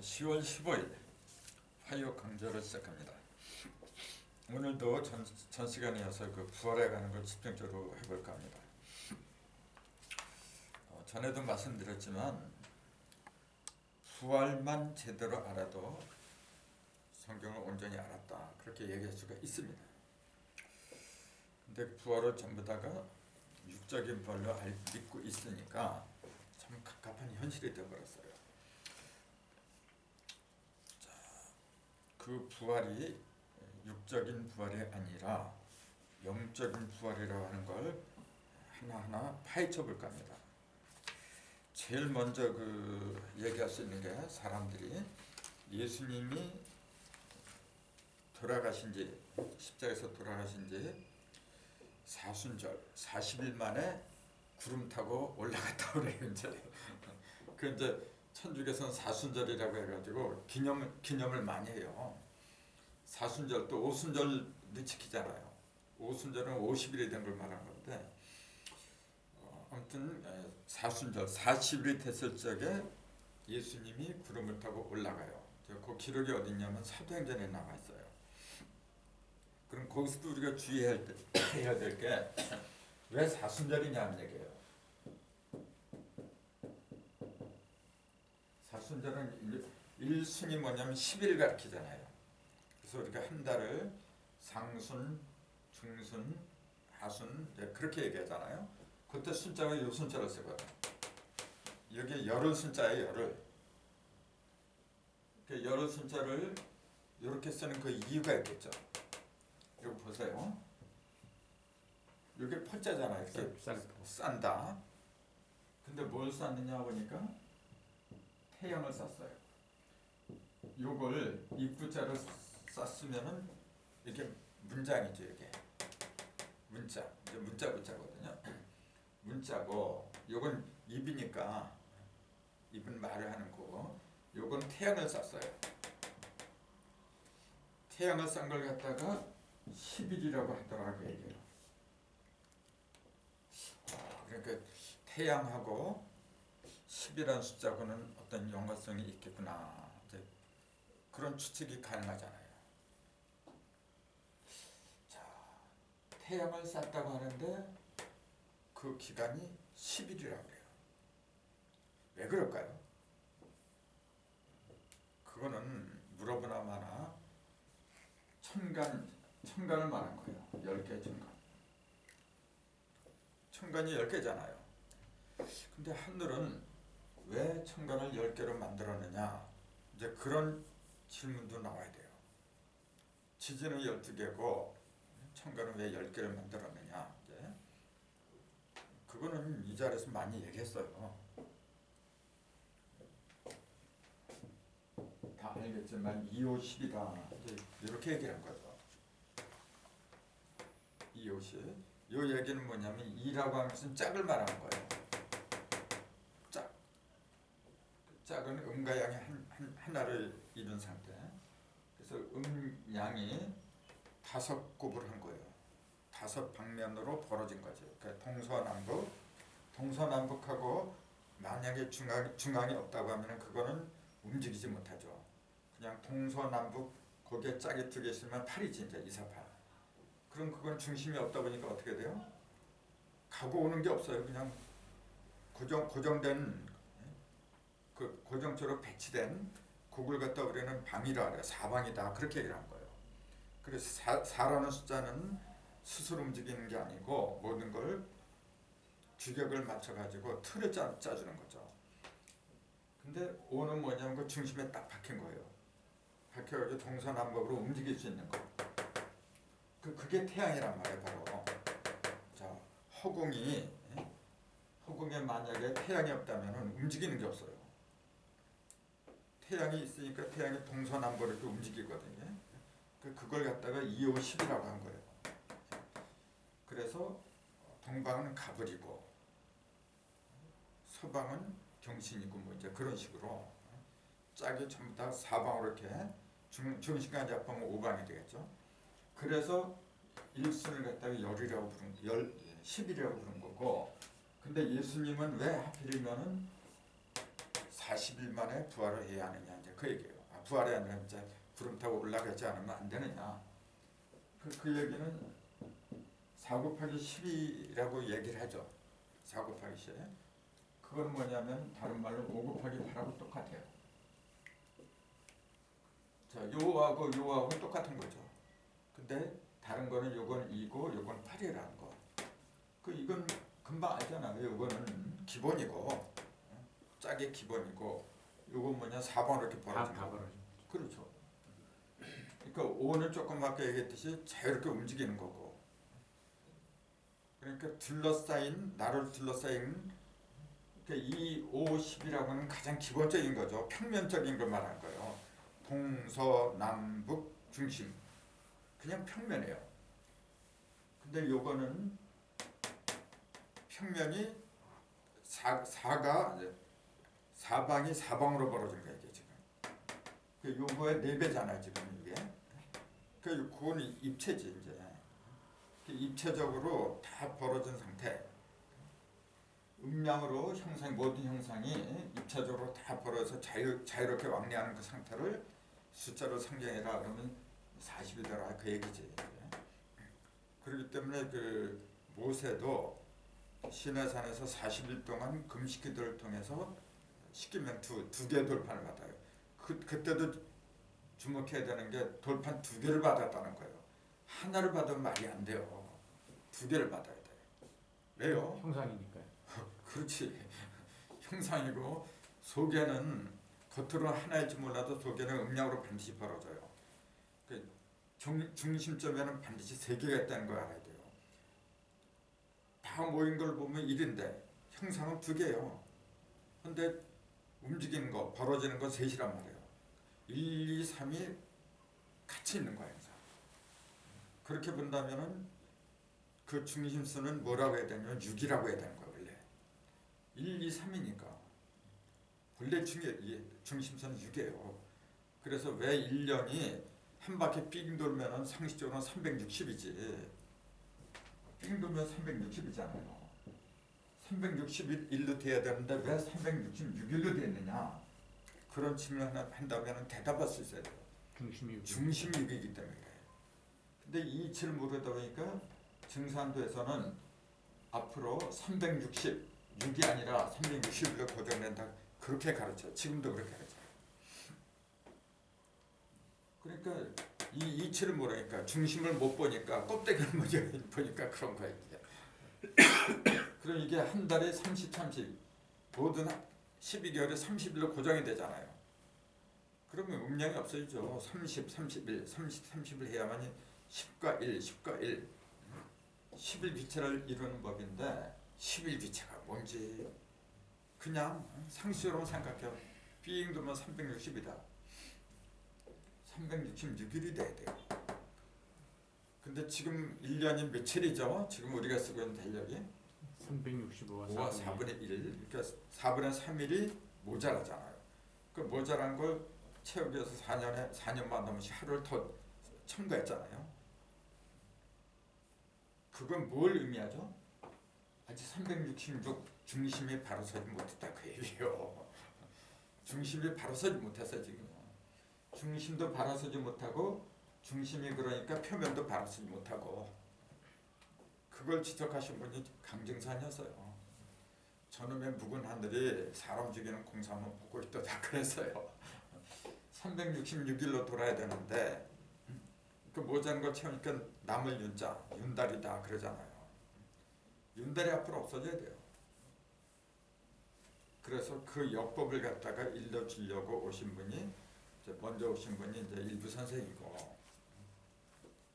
10월 15일 화요 강좌를 시작합니다. 오늘도 전 시간이어서 그 부활에 가는 걸 집중적으로 해볼까 합니다. 전에도 말씀드렸지만 부활만 제대로 알아도 성경을 온전히 알았다 그렇게 얘기할 수가 있습니다. 근데 부활을 전부 다가 육적인 부활로 믿고 있으니까 참 갑갑한 현실이 되어버렸어요. 그 부활이 육적인 부활이 아니라 영적인 부활이라고 하는 걸 하나하나 파헤쳐 볼까 합니다. 제일 먼저 얘기할 수 있는 게 사람들이 예수님이 돌아가신 지 십자가에서 돌아가신 지 사순절 40일 만에 구름 타고 올라갔다 그래요. 이제 천주교에서는 사순절이라고 해가지고 기념을 많이 해요. 사순절 또 오순절도 지키잖아요. 오순절은 50일이 된 걸 말한 건데 아무튼 사순절 40일이 됐을 적에 예수님이 구름을 타고 올라가요. 그 기록이 어디 있냐면 사도행전에 나와 있어요. 그럼 거기서도 우리가 주의해야 될 게 왜 사순절이냐는 얘기예요. 사순절은 일순이 뭐냐면 10일 가리키잖아요. 그래서 우리가 한 달을 상순, 중순, 하순 그렇게 얘기하잖아요. 그때 순자가 요 순자를 쓰거든. 여기 열흘 순자예요. 열흘 순자를 이렇게 쓰는 그 이유가 있겠죠. 이거 보세요. 이게 퍼자잖아요. 이렇게 싼다. 근데 뭘 쌌느냐 보니까 태양을 쌌어요. 요걸 입구자를 쌌으면은 이게 문장이죠. 이게 문자, 이제 문자 붙자거든요. 문자고 요건 입이니까 입은 말을 하는 거고 요건 태양을 쌌어요. 태양을 싼 걸 갖다가 10일이라고 하더라고요. 얘기해요. 그러니까 태양하고 10이라는 숫자고는 어떤 연관성이 있겠구나. 이제 그런 추측이 가능하잖아요. 자, 태양을 쌌다고 하는데 그 기간이 10일이라고 그래요. 왜 그럴까요? 그거는 물어보나 마나 천간을 말한 거예요. 10개 천간. 천간이 10개잖아요. 근데 하늘은 왜 천간을 10개로 만들었느냐? 이제 그런 질문도 나와야 돼요. 지진은 12개고 천간은 왜 10개를 만들었느냐? 이제 그거는 이 자리에서 많이 얘기했어요. 다 알겠지만 2, 5, 10이다. 이렇게 얘기한 거죠. 2, 5, 10. 이 얘기는 뭐냐면 2라고 하는 것은 짝을 말하는 거예요. 짝. 짝은 음과 양이 하나를 이룬 상태. 그래서 양이 5곱을 한 거예요. 5방면으로 벌어진 거죠. 그러니까 동서남북하고 만약에 중앙이 없다고 하면 그거는 움직이지 못하죠. 그냥 동서남북 거기에 짝이 2개 있으면 8이지 이제 2, 4, 8. 그럼 그건 중심이 없다 보니까 어떻게 돼요? 가고 오는 게 없어요. 그냥 고정된 고정적으로 배치된 그걸 갖다 우리는 방이라 그래요. 사방이다 그렇게 얘기를 한 거예요. 그래서 4라는 숫자는 스스로 움직이는 게 아니고 모든 걸 규격을 맞춰가지고 틀을 짜주는 거죠. 근데 5는 뭐냐면 그 중심에 딱 박힌 거예요. 박혀가지고 동서남북으로 움직일 수 있는 거. 그게 태양이란 말이에요. 바로. 자, 허공에 만약에 태양이 없다면 움직이는 게 없어요. 태양이 있으니까 태양이 동서남북으로 이렇게 움직이거든요. 그걸 갖다가 2, 5, 10이라고 한 거예요. 그래서 동방은 가불이고 서방은 경신이고 뭐 이제 그런 식으로 짝이 전부 다 사방으로 이렇게 중심까지 합하면 5방이 되겠죠. 그래서 일순을 갖다가 10이라고 부른 10이라고 부른 거고 근데 예수님은 왜 하필이면은 40일 만에 부활을 해야 하느냐 이제 그 얘기예요. 부활이 아니라 이제 구름 타고 올라가지 않으면 안 되느냐. 그 얘기는 4 곱하기 10이라고 얘기를 하죠. 4 곱하기 10. 그건 뭐냐면 다른 말로 5 곱하기 8하고 똑같아요. 자, 요하고 똑같은 거죠. 근데 다른 거는 요건 2고 요건 8이라는 거. 이건 금방 알잖아요. 요거는 기본이고 짝의 기본이고 요건 뭐냐 4번 이렇게 벌어진 거. 그렇죠. 그러니까 5는 조금 아까 얘기했듯이 자유롭게 움직이는 거고. 그러니까 나를 둘러싸인 그러니까 이 5, 10이라고 하는 가장 기본적인 거죠. 평면적인 걸 말한 거예요. 동서남북 중심. 그냥 평면이에요. 근데 요거는 평면이 사방이 사방으로 벌어진 거예요. 이게 지금. 요거의 4배잖아요. 지금 이게. 그건 입체지 이제. 입체적으로 다 벌어진 상태. 음량으로 모든 형상이 입체적으로 다 벌어서 자유롭게 왕래하는 그 상태를 숫자로 상정해라 그러면 40이더라 그 얘기지. 그렇기 때문에 그 모세도 시내산에서 40일 동안 금식기도를 통해서 시키면 두 개의 돌판을 받아요. 그때도 주목해야 되는 게 돌판 2개를 받았다는 거예요. 하나를 받으면 말이 안 돼요. 2개를 받아야 돼요. 왜요? 형상이니까요. 그렇지. 형상이고 소개는 겉으로 하나일지 몰라도 소개는 음량으로 반드시 벌어져요. 중심점에는 반드시 3개가 있다는 걸 알아야 돼요. 다 모인 걸 보면 1인데 형상은 2개예요. 근데 움직이는 거, 벌어지는 건 3이란 말이에요. 1, 2, 3이 같이 있는 거예요. 항상. 그렇게 본다면은 그 중심수는 뭐라고 해야 되냐면 6이라고 해야 되는 거예요. 원래 1, 2, 3이니까 원래 중심수는 6이에요. 그래서 왜 1년이 한 바퀴 삥 돌면은 상식적으로는 360이지. 삥 돌면 360이잖아요. 361일로 돼야 되는데 왜 366일로 됐느냐? 그런 질문을 한다면 대답할 수 있어야 돼요. 중심이 6이기 때문에 그래요. 근데 이 이치를 모르다 보니까 증산도에서는 앞으로 366이 아니라 360일로 고정된다. 그렇게 가르쳐요. 지금도 그렇게 가르쳐요. 그러니까 이 이치를 모르니까 중심을 못 보니까 껍데기를 못 보니까 그런 거예요. 그럼 이게 한 달에 30 모든 12개월에 30일로 고정이 되잖아요. 그러면 음량이 없어지죠. 30, 30일, 30을 해야만 10과 1, 10과 1, 10일 비체를 이루는 법인데 10일 비체가 뭔지 그냥 상식적으로 생각해요. 삥 돌면 360이다. 366일이 돼야 돼요. 근데 지금 1년이 며칠이죠? 지금 우리가 쓰고 있는 달력이 365와 4분의 1. 그러니까 4분의 3일이 모자라잖아요. 그 모자란 걸 채우기 위해서 4년만 넘으시 하루를 더 첨가했잖아요. 그건 뭘 의미하죠? 아직 366 중심이 바로 서지 못했다 그 얘기예요. 중심이 바로 서지 못했어요 지금. 중심도 바로 서지 못하고 중심이 그러니까 표면도 바로 서지 못하고 그걸 지적하신 분이 강증산이었어요. 저놈의 묵은 하늘이 사람 죽이는 공사만 보고 있다 그랬어요. 366일로 돌아야 되는데 그 모자란 걸 채우니까 남을 윤자, 윤달이다 그러잖아요. 윤달이 앞으로 없어져야 돼요. 그래서 그 역법을 갖다가 일러주려고 오신 분이 먼저 오신 분이 이제 일부 선생이고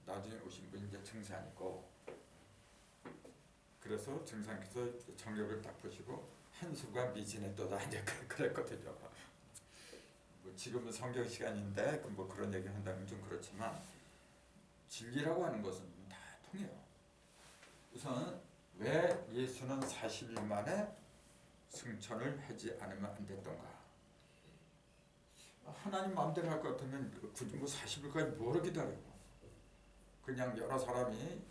나중에 오신 분이 이제 증산이고 그래서 증산께서 정력을 딱 보시고 한수가 미진에 또다 이제 그랬거든요. 뭐 지금은 성경 시간인데 뭐 그런 얘기 한다면 좀 그렇지만 진리라고 하는 것은 다 통해요. 우선 왜 예수는 40일 만에 승천을 하지 않으면 안 됐던가? 하나님 마음대로 할 것 같으면 굳이 뭐 40일까지 뭐를 기다리고 그냥 여러 사람이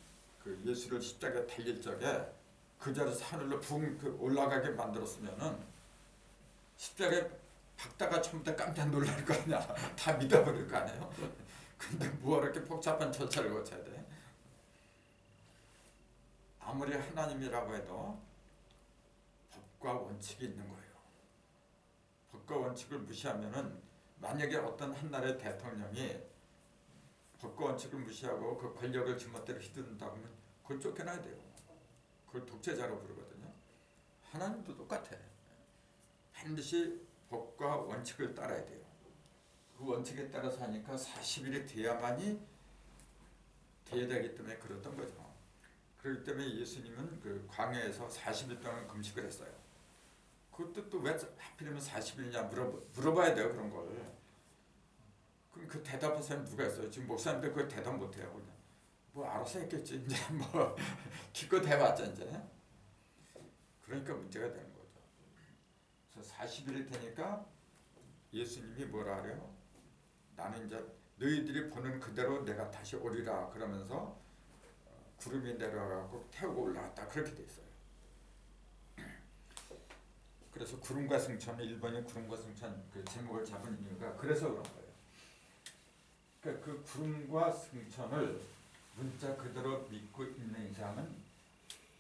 그 예수를 십자가에 달릴 적에 그 자리에서 하늘로 붕 올라가게 만들었으면은 십자가에 박다가 처음부터 깜짝 놀랄 거 아니야. 다 믿어버릴 거 아니에요. 근데 뭐 이렇게 복잡한 절차를 거쳐야 돼. 아무리 하나님이라고 해도 법과 원칙이 있는 거예요. 법과 원칙을 무시하면은 만약에 어떤 한 나라의 대통령이 법과 원칙을 무시하고 그 권력을 지멋대로 휘두른다고 하면 그걸 쫓겨나야 돼요. 그걸 독재자라고 부르거든요. 하나님도 똑같아. 반드시 법과 원칙을 따라야 돼요. 그 원칙에 따라서 하니까 40일이 돼야만이 돼야 되기 때문에 그랬던 거죠. 그렇기 때문에 예수님은 그 광야에서 40일 동안 금식을 했어요. 그것도 또 왜 하필이면 40일이냐 물어봐야 돼요. 그런 걸. 그럼 그 대답할 사람이 누가 있어요? 지금 목사님들 그걸 대답 못해요. 그냥 뭐 알아서 했겠지. 이제 뭐 기껏 해봤자 이제. 그러니까 문제가 되는 거죠. 그래서 40일이 되니까 예수님이 뭐라 그래요? 나는 이제 너희들이 보는 그대로 내가 다시 오리라 그러면서 구름이 내려가고 태우고 올라갔다 그렇게 돼 있어요. 그래서 구름과 승천, 일본이 구름과 승천 그 제목을 잡은 이유가 그래서 그런 거예요. 그러니까 그 구름과 승천을 문자 그대로 믿고 있는 이상은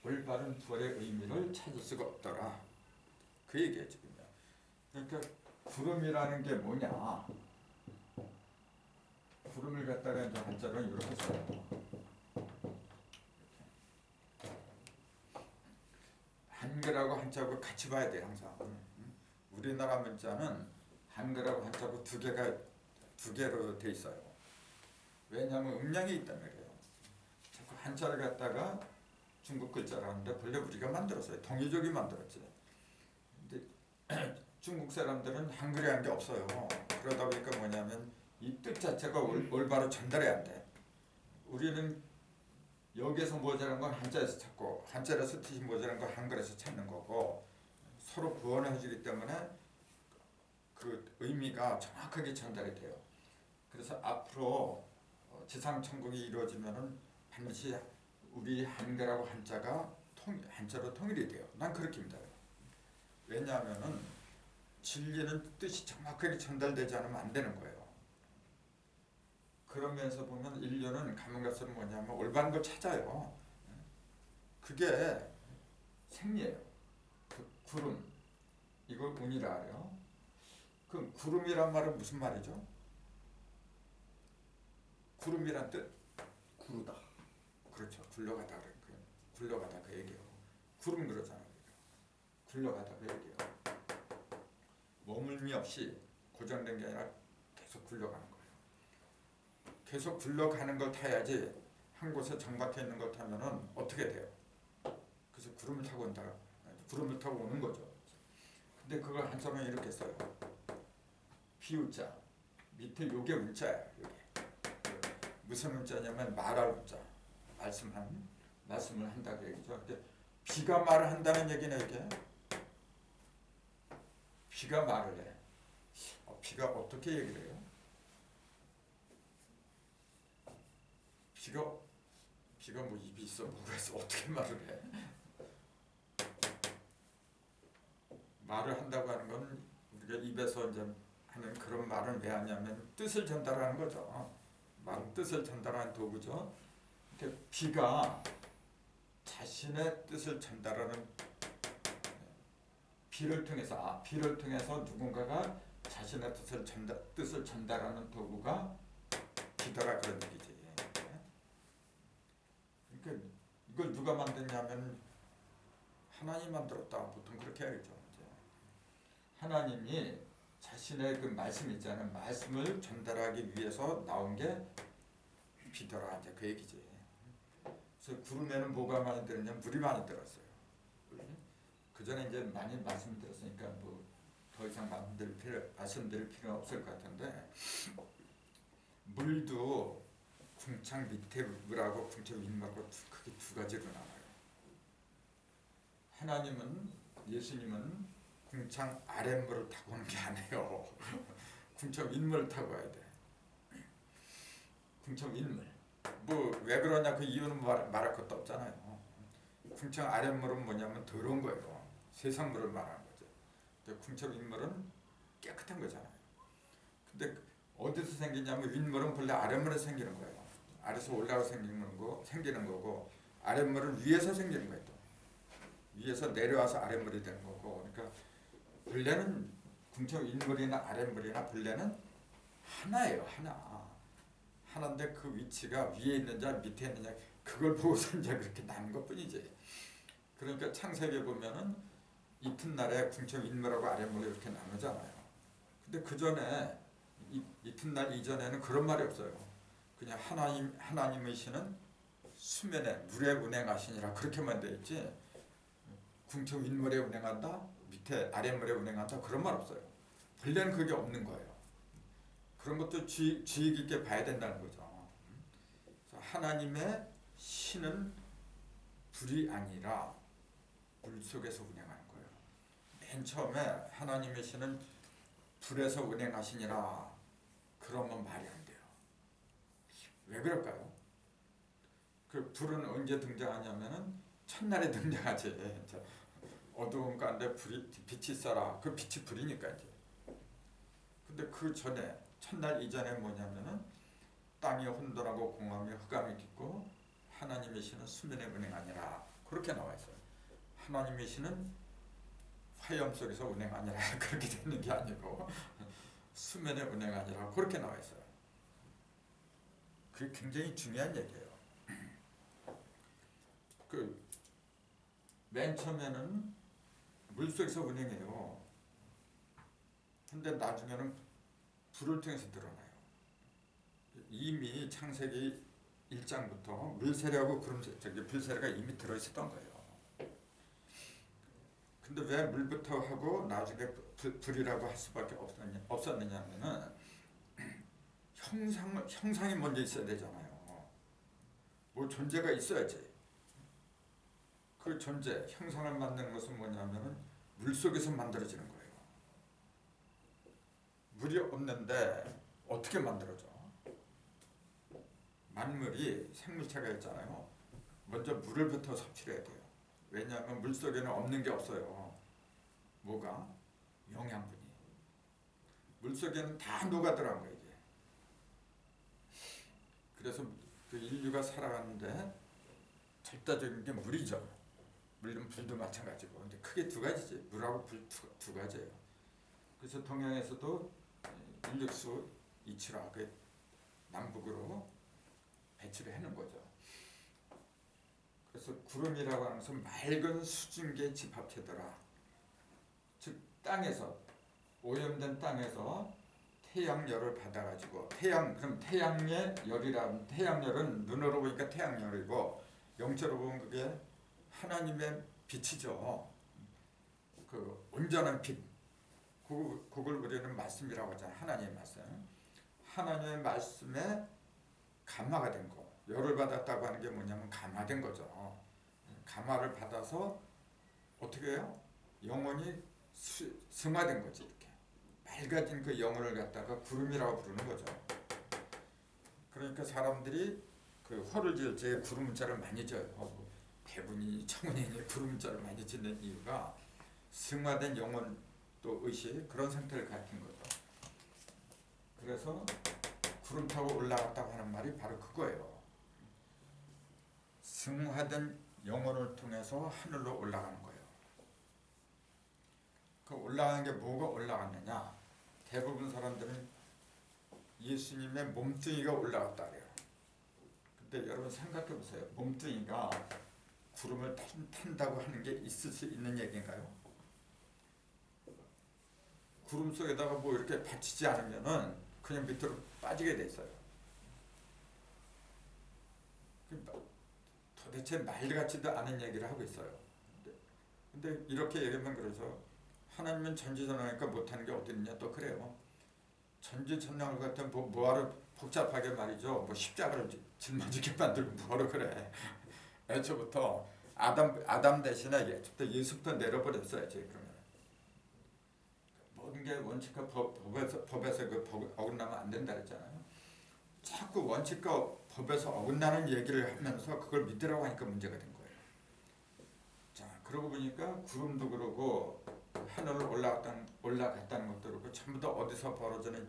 올바른 부활의 의미를 찾을 수가 없더라. 그 얘기예요 지금요. 그러니까 구름이라는 게 뭐냐? 구름을 갖다가 이제 한자로 이렇게 써요. 한글하고 한자하고 같이 봐야 돼 항상. 우리나라 문자는 한글하고 한자하고 두 개로 돼 있어요. 왜냐하면 음량이 있다며 그래요. 자꾸 한자를 갖다가 중국 글자를 하는데 본래 우리가 만들었어요. 동이족이 만들었지. 근데 중국 사람들은 한글에 한 게 없어요. 그러다 보니까 뭐냐면 이 뜻 자체가 올바로 전달이 안 돼. 우리는 여기에서 모자란 건 한자에서 찾고 한자에서 뜻이 모자란 건 한글에서 찾는 거고 서로 구원해 주기 때문에 그 의미가 정확하게 전달이 돼요. 그래서 앞으로 지상천국이 이루어지면은 반드시 우리 한글하고 한자가 한자로 통일이 돼요. 난 그렇게 믿어요. 왜냐하면은 진리는 뜻이 정확하게 전달되지 않으면 안 되는 거예요. 그러면서 보면 인류는 가면 갈수록 뭐냐면 올바른 걸 찾아요. 그게 생리예요. 그 구름, 이걸 운이라 그래요. 그 구름이란 말은 무슨 말이죠? 구름이란 뜻? 구르다. 그렇죠. 굴러가다 그래. 굴러가다 그 얘기예요. 구름 그러잖아요. 굴러가다 그 얘기예요. 머물미 없이 고정된 게 아니라 계속 굴러가는 거예요. 계속 굴러가는 걸 타야지 한 곳에 정박해 있는 걸 타면은 어떻게 돼요? 그래서 구름을 타고 온다. 구름을 타고 오는 거죠. 근데 그걸 한자로 이렇게 써요. 비우자. 밑에 요게 문자예요. 요게. 무슨 문자냐면 말할 문자. 말씀을 한다고 얘기죠. 근데 비가 말을 한다는 얘기는 이게 비가 말을 해. 비가 어떻게 얘기를 해요? 비가 뭐 입이 있어 뭐가 있어 어떻게 말을 해? 말을 한다고 하는 건 우리가 입에서 이제 하는 그런 말을 왜 하냐면 뜻을 전달하는 거죠. 말은 뜻을 전달하는 도구죠. 그러니까 비가 자신의 뜻을 전달하는 비를 통해서 누군가가 자신의 뜻을 전달하는 도구가 비더라 그런 얘기지. 그러니까 이걸 누가 만드냐면 하나님 만들었다. 보통 그렇게 해야죠. 하나님이 자신의 그 말씀 있잖아요. 말씀을 전달하기 위해서 나온 게 비더라. 이제 그 얘기지. 그래서 구름에는 뭐가 많이 들었냐? 물이 많이 들었어요. 그 전에 이제 많이 말씀드렸으니까 뭐 더 이상 말씀드릴 필요 없을 것 같은데 물도 궁창 밑에 물하고 궁창 윗물하고 크게 두 가지로 나와요. 하나님은 예수님은 궁창 아랫물을 타고 오는 게 아니에요. 궁창 윗물을 타고 와야 돼. 궁창 윗물. 뭐 왜 그러냐 그 이유는 말할 것도 없잖아요. 궁창 아랫물은 뭐냐면 더러운 거예요. 세상 물을 말하는 거죠. 근데 궁창 윗물은 깨끗한 거잖아요. 근데 어디서 생기냐면 윗물은 본래 아랫물에 생기는 거예요. 아래서 올라가 생기는 거고 아랫물은 위에서 생기는 거예요. 또. 위에서 내려와서 아랫물이 되는 거고. 그러니까 본래는 궁청 윗물이나 아랫물이나 본래는 하나예요. 하나인데 그 위치가 위에 있느냐 밑에 있느냐 그걸 보고서 이제 그렇게 나눈 것뿐이지. 그러니까 창세기에 보면은 이튿날에 궁청 윗물하고 아랫물이 이렇게 나누잖아요. 근데 그 전에 이튿날 이전에는 그런 말이 없어요. 그냥 하나님이시는 수면에 물에 운행하시니라 그렇게만 돼 있지. 궁청 윗물에 운행한다, 밑에 아랫물에 운행한다 그런 말 없어요. 본래는 그게 없는 거예요. 그런 것도 주의 깊게 봐야 된다는 거죠. 하나님의 신은 불이 아니라 물 속에서 운행하는 거예요. 맨 처음에 하나님의 신은 불에서 운행하시니라 그러면 말이 안 돼요. 왜 그럴까요? 그 불은 언제 등장하냐면은 첫날에 등장하지. 어두운 가운데 빛이 있어라. 그 빛이 불이니까 이제. 근데 그 전에 첫날 이전에 뭐냐면은 땅이 혼돈하고 공함이 흑암이 깊고 하나님의 신은 수면에 운행하니라 그렇게 나와 있어요. 하나님의 신은 화염 속에서 운행하니라 그렇게 되는 게 아니고 수면에 운행하니라 그렇게 나와 있어요. 그게 굉장히 중요한 얘기예요. 그 맨 처음에는 물 속에서 운행해요. 근데 나중에는 불을 통해서 드러나요. 이미 창세기 1장부터 물세례하고 불세례가 이미 들어있었던 거예요. 근데 왜 물부터 하고 나중에 불이라고 할 수밖에 없었느냐면은 형상이 먼저 있어야 되잖아요. 뭐 존재가 있어야지. 그 존재, 형상을 만드는 것은 뭐냐면은 물 속에서 만들어지는 거예요. 물이 없는데 어떻게 만들어져? 만물이 생물체가 있잖아요. 먼저 물을부터 섭취를 해야 돼요. 왜냐하면 물 속에는 없는 게 없어요. 뭐가? 영양분이. 물 속에는 다 녹아들어간 거예요. 이게. 그래서 그 인류가 살아가는데 절대적인 게 물이죠. 물은 불도 마찬가지고. 근데 크게 두 가지지. 물하고 불 두 가지예요. 그래서 동양에서도 인력수 이치라 그 남북으로 배치를 해놓은 거죠. 그래서 구름이라고 하는 것은 맑은 수증기의 집합체더라. 즉 땅에서 오염된 땅에서 태양열을 받아가지고 그럼 태양의 열이라면 태양열은 눈으로 보니까 태양열이고 영적으로 보면 그게 하나님의 빛이죠. 그 온전한 빛. 그걸 우리는 말씀이라고 하잖아요. 하나님의 말씀. 하나님의 말씀에 감화가 된 거. 열을 받았다고 하는 게 뭐냐면 감화된 거죠. 감화를 받아서 어떻게 해요? 영혼이 승화된 거지. 이렇게 맑아진 그 영혼을 갖다가 구름이라고 부르는 거죠. 그러니까 사람들이 그 호를 지을 때 구름 문자를 많이 져요. 배분이 청운이니 구름 문자를 많이 짓는 이유가 승화된 영혼 또 의식 그런 상태를 가리킨 거죠. 그래서 구름 타고 올라갔다고 하는 말이 바로 그거예요. 승화된 영혼을 통해서 하늘로 올라가는 거예요. 그 올라가는 게 뭐가 올라갔느냐? 대부분 사람들은 예수님의 몸뚱이가 올라갔다 그래요. 근데 여러분 생각해 보세요. 몸뚱이가 구름을 탄다고 하는 게 있을 수 있는 얘기인가요? 구름 속에다가 뭐 이렇게 받치지 않으면은 그냥 밑으로 빠지게 돼 있어요. 도대체 말 같지도 않은 얘기를 하고 있어요. 근데 이렇게 얘기하면 그래서 하나님은 전지전능하니까 못하는 게 어디 있냐 또 그래요. 전지전능을 같은 뭐하러 복잡하게 말이죠. 뭐 십자가를 짊어지게 만들고 뭐하러 그래. 애초부터 아담 대신에 예수부터 내려버렸어야지. 그러면 모든 게 원칙과 법에서 그 어긋나면 안 된다 그랬잖아요. 자꾸 원칙과 법에서 어긋나는 얘기를 하면서 그걸 믿으라고 하니까 문제가 된 거예요. 자, 그러고 보니까 구름도 그러고 하늘을 올라갔다는 것도 그렇고 전부 다 어디서 벌어지는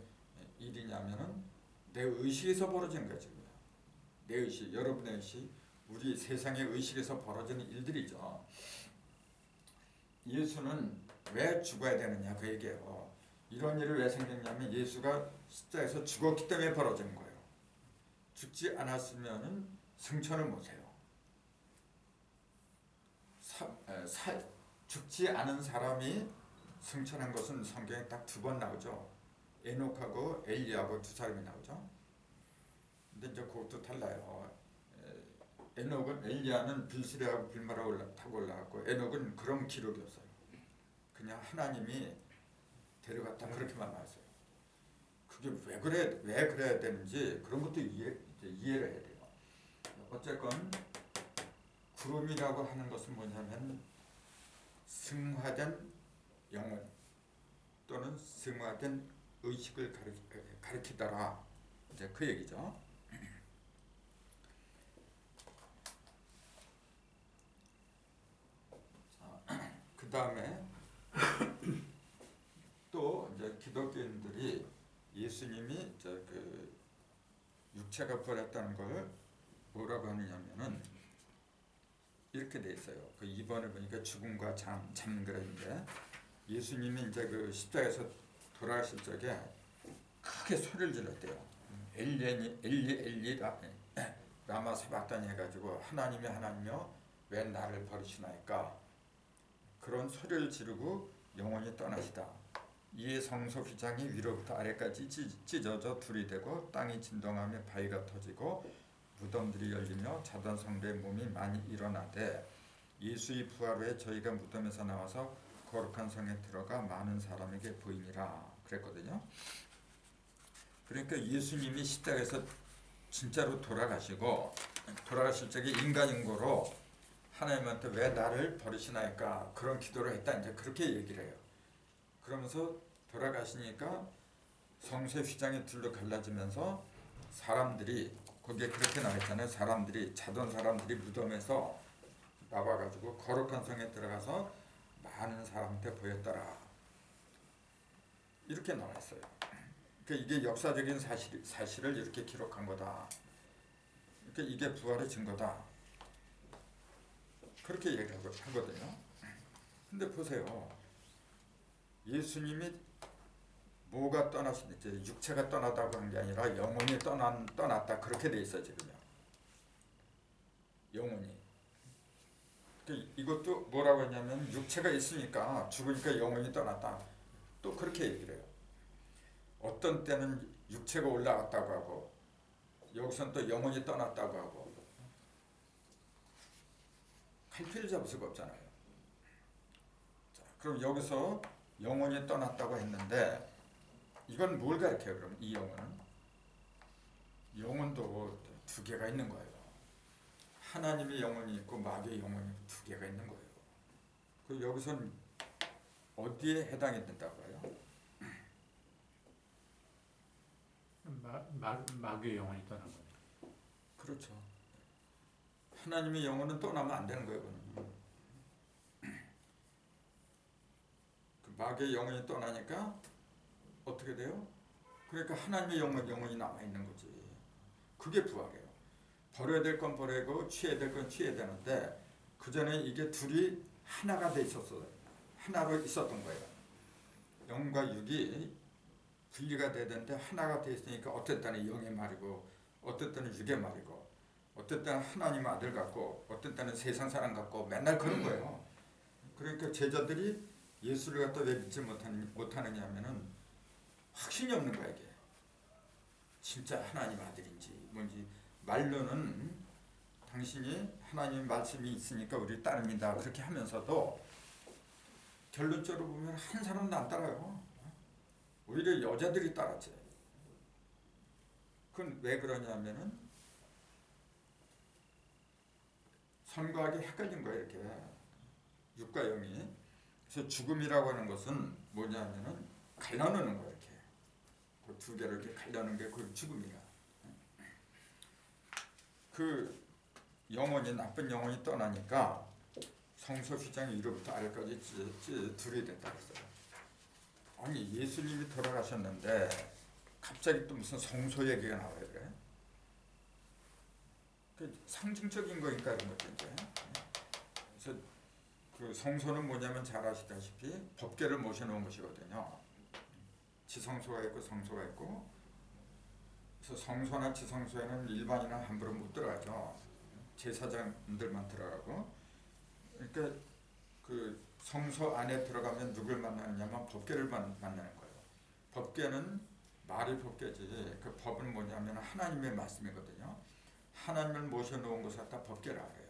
일이냐면은 내 의식에서 벌어지는 거지. 내 의식, 여러분의 의식, 우리 세상의 의식에서 벌어지는 일들이죠. 예수는 왜 죽어야 되느냐 그 얘기예요. 이런 일이 왜 생겼냐면 예수가 십자가에서 죽었기 때문에 벌어지는 거예요. 죽지 않았으면은 승천을 못해요. 죽지 않은 사람이 승천한 것은 성경에 딱 2번 나오죠. 에녹하고 엘리야하고 2사람이 나오죠. 근데 이제 그것도 달라요. 에녹은 엘리야는 빌스레하고 빌마라 타고 올라갔고 에녹은 그런 기록이 없어요. 그냥 하나님이 데려갔다 그렇게만 나왔어요. 그게 왜 그래야 되는지 그런 것도 이해를 해야 돼요. 어쨌건 구름이라고 하는 것은 뭐냐면 승화된 영혼 또는 승화된 의식을 가리키더라. 이제 그 얘기죠. 그 다음에 또 이제 기독교인들이 예수님이 그 육체가 부활했다는 걸 뭐라고 하느냐면은 이렇게 돼 있어요. 그 2번을 보니까 죽음과 잠 그랬는데 예수님이 이제 그 십자가에서 돌아가실 적에 크게 소리를 질렀대요. 엘리 라마 사박다니 해가지고 하나님이여 왜 나를 버리시나이까 그런 소리를 지르고 영원히 떠나시다. 이에 성소 휘장이 위로부터 아래까지 찢어져 둘이 되고 땅이 진동하며 바위가 터지고 무덤들이 열리며 자던 성도의 몸이 많이 일어나되 예수의 부활 후에 저희가 무덤에서 나와서 거룩한 성에 들어가 많은 사람에게 보이니라 그랬거든요. 그러니까 예수님이 십자가에서 진짜로 돌아가실 적에 인간인고로 하나님한테 왜 나를 버리시나이까 그런 기도를 했다 이제 그렇게 얘기를 해요. 그러면서 돌아가시니까 성소의 휘장이 둘로 갈라지면서 사람들이 거기에 그렇게 나와있잖아요. 자던 사람들이 무덤에서 나와가지고 거룩한 성에 들어가서 많은 사람한테 보였더라. 이렇게 나와있어요. 그러니까 이게 역사적인 사실을 이렇게 기록한 거다. 그러니까 이게 부활의 증거다. 그렇게 얘기하거든요. 근데 보세요. 예수님이 뭐가 떠나시는지 육체가 떠나다고 한 게 아니라 영혼이 떠났다 그렇게 돼 있어 지금요. 영혼이. 이것도 뭐라고 했냐면 육체가 있으니까 죽으니까 영혼이 떠났다. 또 그렇게 얘기를 해요. 어떤 때는 육체가 올라갔다고 하고 여기서는 또 영혼이 떠났다고 하고 갈피를 잡을 수가 없잖아요. 자, 그럼 여기서 영혼이 떠났다고 했는데 이건 뭘 가르쳐요? 그럼 이 영혼도 2개가 있는 거예요. 하나님의 영혼이 있고 마귀의 영혼이 2개가 있는 거예요. 그 여기서는 어디에 해당이 된다고 해요? 마귀의 영혼이 떠난 거예요. 그렇죠. 하나님의 영혼은 떠나면 안 되는 거예요. 그 마귀의 영혼이 떠나니까 어떻게 돼요? 그러니까 하나님의 영혼이 남아있는 거지. 그게 부활이에요. 버려야 될 건 버리고 취해야 될 건 취해야 되는데 그 전에 이게 둘이 하나가 돼 있었어요. 하나로 있었던 거예요. 영과 육이 분리가 돼야 되는데 하나가 돼 있으니까 어떨 때는 영의 말이고 어떨 때는 육의 말이고 어떨 때는 하나님 아들 같고 어떨 때는 세상 사람 같고 맨날 그런 거예요. 그러니까 제자들이 예수를 갖다 왜 믿지 못하느냐 하면은 확신이 없는 거야 이게. 진짜 하나님 아들인지 뭔지 말로는 당신이 하나님 말씀이 있으니까 우리 따릅니다 그렇게 하면서도 결론적으로 보면 한 사람도 안 따라요. 오히려 여자들이 따랐지. 그건 왜 그러냐면은 선과학이 헷갈린 거예요 이렇게 육과 영이. 그래서 죽음이라고 하는 것은 뭐냐면은 갈라놓는 거예요 이렇게. 그 2개를 이렇게 갈라놓는 게 그 죽음이야. 그 영혼이 나쁜 영혼이 떠나니까 성소 휘장이 위로부터 아래까지 둘이 됐다 그랬어요. 아니 예수님이 돌아가셨는데 갑자기 또 무슨 성소 얘기가 나와요 그래? 그 상징적인 거니까 이런 것도 이제. 그래서 그 성소는 뭐냐면 잘 아시다시피 법궤를 모셔놓은 것이거든요. 지성소가 있고 성소가 있고. 그래서 성소나 지성소에는 일반인은 함부로 못 들어가죠. 제사장들만 들어가고. 그러니까 그 성소 안에 들어가면 누굴 만나느냐면 법궤를 만나는 거예요. 법궤는 말이 법궤지 그 법은 뭐냐면 하나님의 말씀이거든요. 하나님을 모셔놓은 것을 갖다 법궤라 그래요.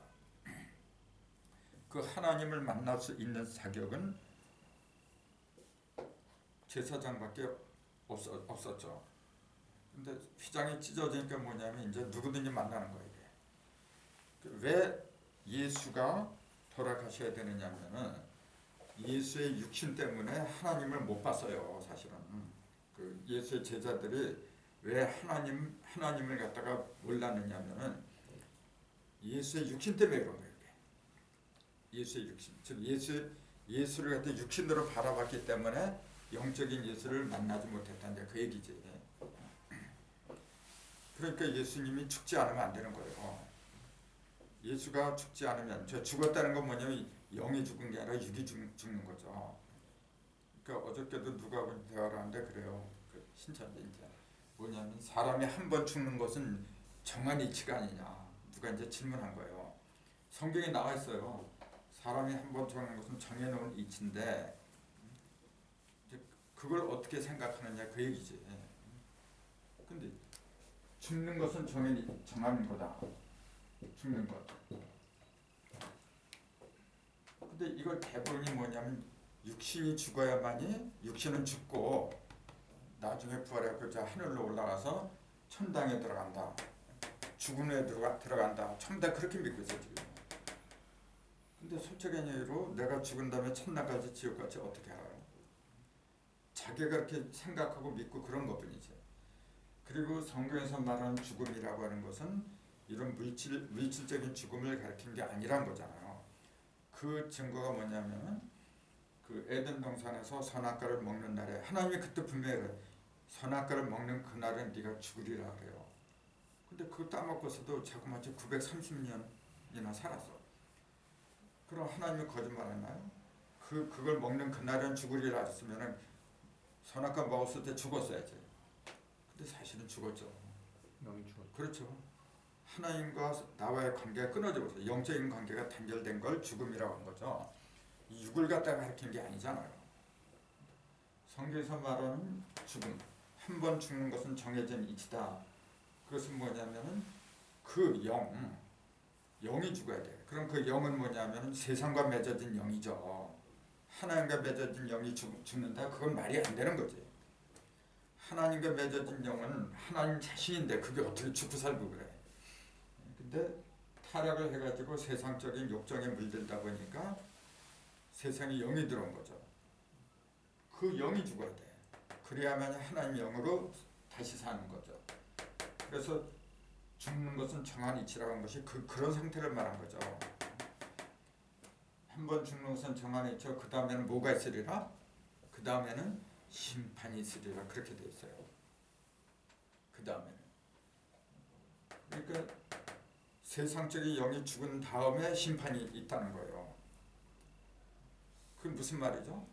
그 하나님을 만날 수 있는 자격은 제사장밖에 없었죠. 근데 휘장이 찢어지니까 뭐냐면 이제 누구든지 만나는 거예요. 왜 예수가 돌아가셔야 되느냐면은 예수의 육신 때문에 하나님을 못 봤어요. 사실은 그 예수의 제자들이 왜 하나님을 갖다가 몰랐느냐면은 예수의 육신 때문에 그런 거예요. 예수의 육신, 즉 예수를 갖다 육신으로 바라봤기 때문에 영적인 예수를 만나지 못했다는데 그 얘기지. 그러니까 예수님이 죽지 않으면 안 되는 거예요. 예수가 죽지 않으면 죽었다는 건 뭐냐면 영이 죽은 게 아니라 육이 죽는 거죠. 그러니까 어저께도 누가 대화를 하는데 그래요. 그 신천지 이제 뭐냐면 사람이 한 번 죽는 것은 정한 이치가 아니냐. 누가 이제 질문한 거예요. 성경에 나와 있어요. 사람이 한 번 죽는 것은 정해놓은 이치인데 그걸 어떻게 생각하느냐 그 얘기지. 근데 죽는 것은 정한 거다. 죽는 것. 근데 이걸 대부분이 뭐냐면 육신이 죽어야만이 육신은 죽고 나중에 부활해서 저 하늘로 올라가서 천당에 들어간다. 죽은 후에 들어간다. 전부 다 그렇게 믿고 있어요 지금. 근데 솔직한 얘기로 내가 죽은 다음에 천당까지 지옥까지 어떻게 알아요? 자기가 그렇게 생각하고 믿고 그런 것뿐이지. 그리고 성경에서 말하는 죽음이라고 하는 것은 이런 물질적인 죽음을 가리키는 게 아니란 거잖아요. 그 증거가 뭐냐면 그 에덴 동산에서 선악과를 먹는 날에 하나님이 그때 분명히 선악과를 먹는 그날은 네가 죽으리라 그래요. 근데 그거 따먹고서도 자그마치 930년이나 살았어. 그럼 하나님이 거짓말했나요? 그걸 먹는 그날은 죽으리라 했으면은 선악과 먹었을 때 죽었어야지. 근데 사실은 죽었죠. 영이 죽었죠. 그렇죠. 하나님과 나와의 관계가 끊어져 버렸어요. 영적인 관계가 단절된 걸 죽음이라고 한 거죠. 이 육을 갖다가 가리킨 게 아니잖아요. 성경에서 말하는 죽음, 한 번 죽는 것은 정해진 이치다. 그것은 뭐냐면은 그 영이 죽어야 돼. 그럼 그 영은 뭐냐면은 세상과 맺어진 영이죠. 하나님과 맺어진 영이 죽는다. 그건 말이 안 되는 거지. 하나님과 맺어진 영은 하나님 자신인데 그게 어떻게 죽고 살고 그래. 근데 타락을 해가지고 세상적인 욕정에 물들다 보니까 세상에 영이 들어온 거죠. 그 영이 죽어야 돼. 그래야만 하나님 영으로 다시 사는 거죠. 그래서 죽는 것은 정한 이치라고 한 것이 그런 상태를 말한 거죠. 한 번 죽는 것은 정한 이치고 그 다음에는 뭐가 있으리라? 그 다음에는 심판이 있으리라 그렇게 돼 있어요. 그 다음에는 그러니까 세상적인 영이 죽은 다음에 심판이 있다는 거예요. 그게 무슨 말이죠?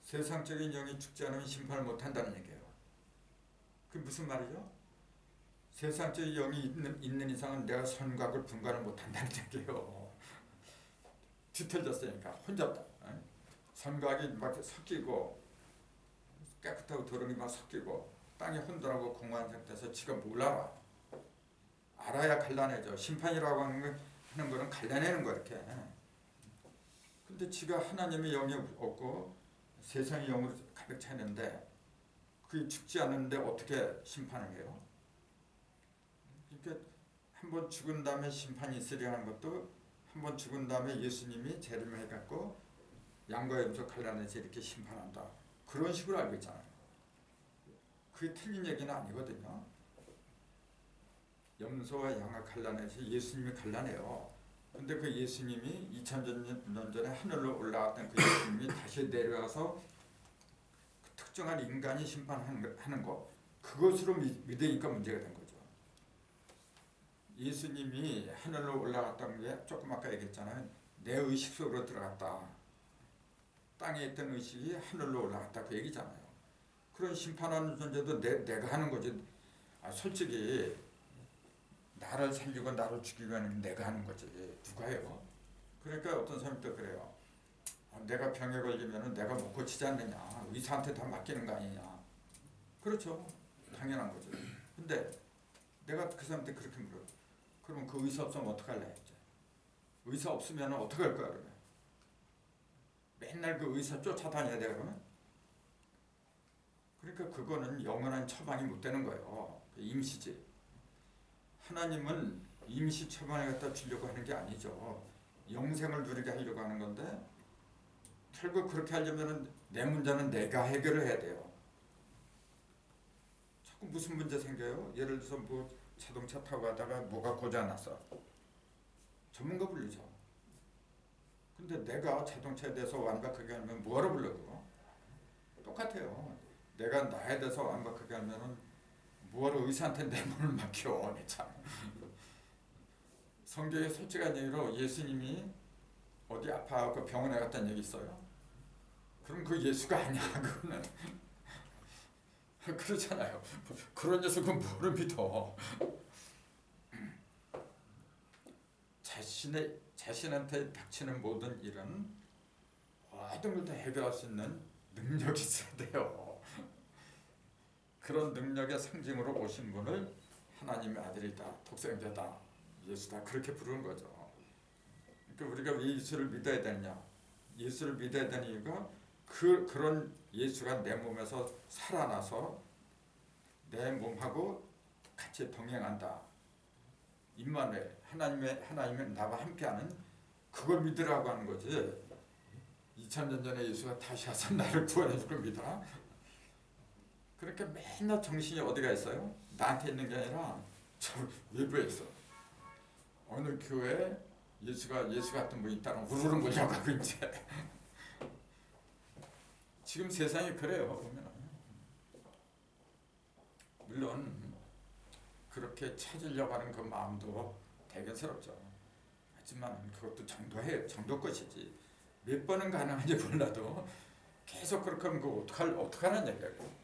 세상적인 영이 죽지 않으면 심판을 못한다는 얘기예요. 그게 무슨 말이죠? 세상적인 영이 있는 이상은 내가 선각을 분간을 못한다는 얘기예요. 뒤틀렸으니까 혼잡다. 선각이 막 섞이고 깨끗하고 더러움이 막 섞이고 땅이 혼돈하고 공허한 상태에서 지가 뭘 알아야 갈라내죠. 심판이라고 하는 거는 갈라내는 거 이렇게. 근데 지가 하나님의 영이 없고 세상의 영으로 가득 차는데 그게 죽지 않는데 어떻게 심판을 해요? 그러니까 한번 죽은 다음에 심판이 있으려 하는 것도 한번 죽은 다음에 예수님이 재림해갖고 양과 염소 갈라내서 이렇게 심판한다. 그런 식으로 알고 있잖아요. 그게 틀린 얘기는 아니거든요. 염소와 양을 갈라내서 예수님이 갈라내요. 근데 그 예수님이 2000년 전에 하늘로 올라갔던 그 예수님이 다시 내려와서 그 특정한 인간이 심판하는 거 그것으로 믿으니까 문제가 된 거죠. 예수님이 하늘로 올라갔다는 게 조금 아까 얘기했잖아요. 내 의식 속으로 들어갔다. 땅에 있던 의식이 하늘로 올라갔다 그 얘기잖아요. 그런 심판하는 존재도 내가 하는 거지. 솔직히 나를 살리고 나를 죽이고 하는 게 내가 하는 거지. 누가 해요? 그러니까 어떤 사람이 또 그래요. 내가 병에 걸리면 내가 못 고치지 않느냐. 의사한테 다 맡기는 거 아니냐. 그렇죠. 당연한 거죠. 근데 내가 그 사람한테 그렇게 물어요. 그럼 그 의사 없으면 어떡할래? 이제. 의사 없으면 어떡할 거야 그러면? 맨날 그 의사 쫓아다녀야 돼 그러면? 그러니까 그거는 영원한 처방이 못 되는 거예요. 임시지. 하나님은 임시 처방에 갖다 주려고 하는 게 아니죠. 영생을 누리게 하려고 하는 건데 결국 그렇게 하려면 내 문제는 내가 해결을 해야 돼요. 자꾸 무슨 문제 생겨요? 예를 들어서 뭐 자동차 타고 가다가 뭐가 고장났어. 전문가 불리죠. 근데 내가 자동차에 대해서 완벽하게 하면 뭐하러 불러도 똑같아요. 내가 나에 대해서 완벽하게 하면은 뭐하러 의사한테 내 몸을 맡겨. 참. 성경에 솔직한 얘기로 예수님이 어디 아파하고 병원에 갔다는 얘기 있어요? 그럼 그 예수가 아니야 그거는. 그렇잖아요. 그런 녀석은 뭐를 믿어. 자신한테 닥치는 모든 일은 모든 걸 다 해결할 수 있는 능력이 있어야 돼요. 그런 능력의 상징으로 오신 분을 하나님의 아들이다, 독생자다, 예수다 그렇게 부르는 거죠. 그러니까 우리가 왜 예수를 믿어야 되느냐? 예수를 믿어야 되는 이유가 그런 예수가 내 몸에서 살아나서 내 몸하고 같이 동행한다. 임마누엘 하나님의 나와 함께하는 그걸 믿으라고 하는 거지. 2000년 전에 예수가 다시 와서 나를 구원해 줄 걸 믿어라. 그러니까 맨날 정신이 어디가 있어요? 나한테 있는 게 아니라 저 외부에 있어. 어느 교회에 예수 같은 분이 있다는 우르르 몰려가고 이제 지금 세상이 그래요. 보면 물론 그렇게 찾으려고 하는 그 마음도 대견스럽죠. 하지만 그것도 정도 것이지. 몇 번은 가능한지 몰라도 계속 그렇게 하면 그거 어떡하는 얘기예요.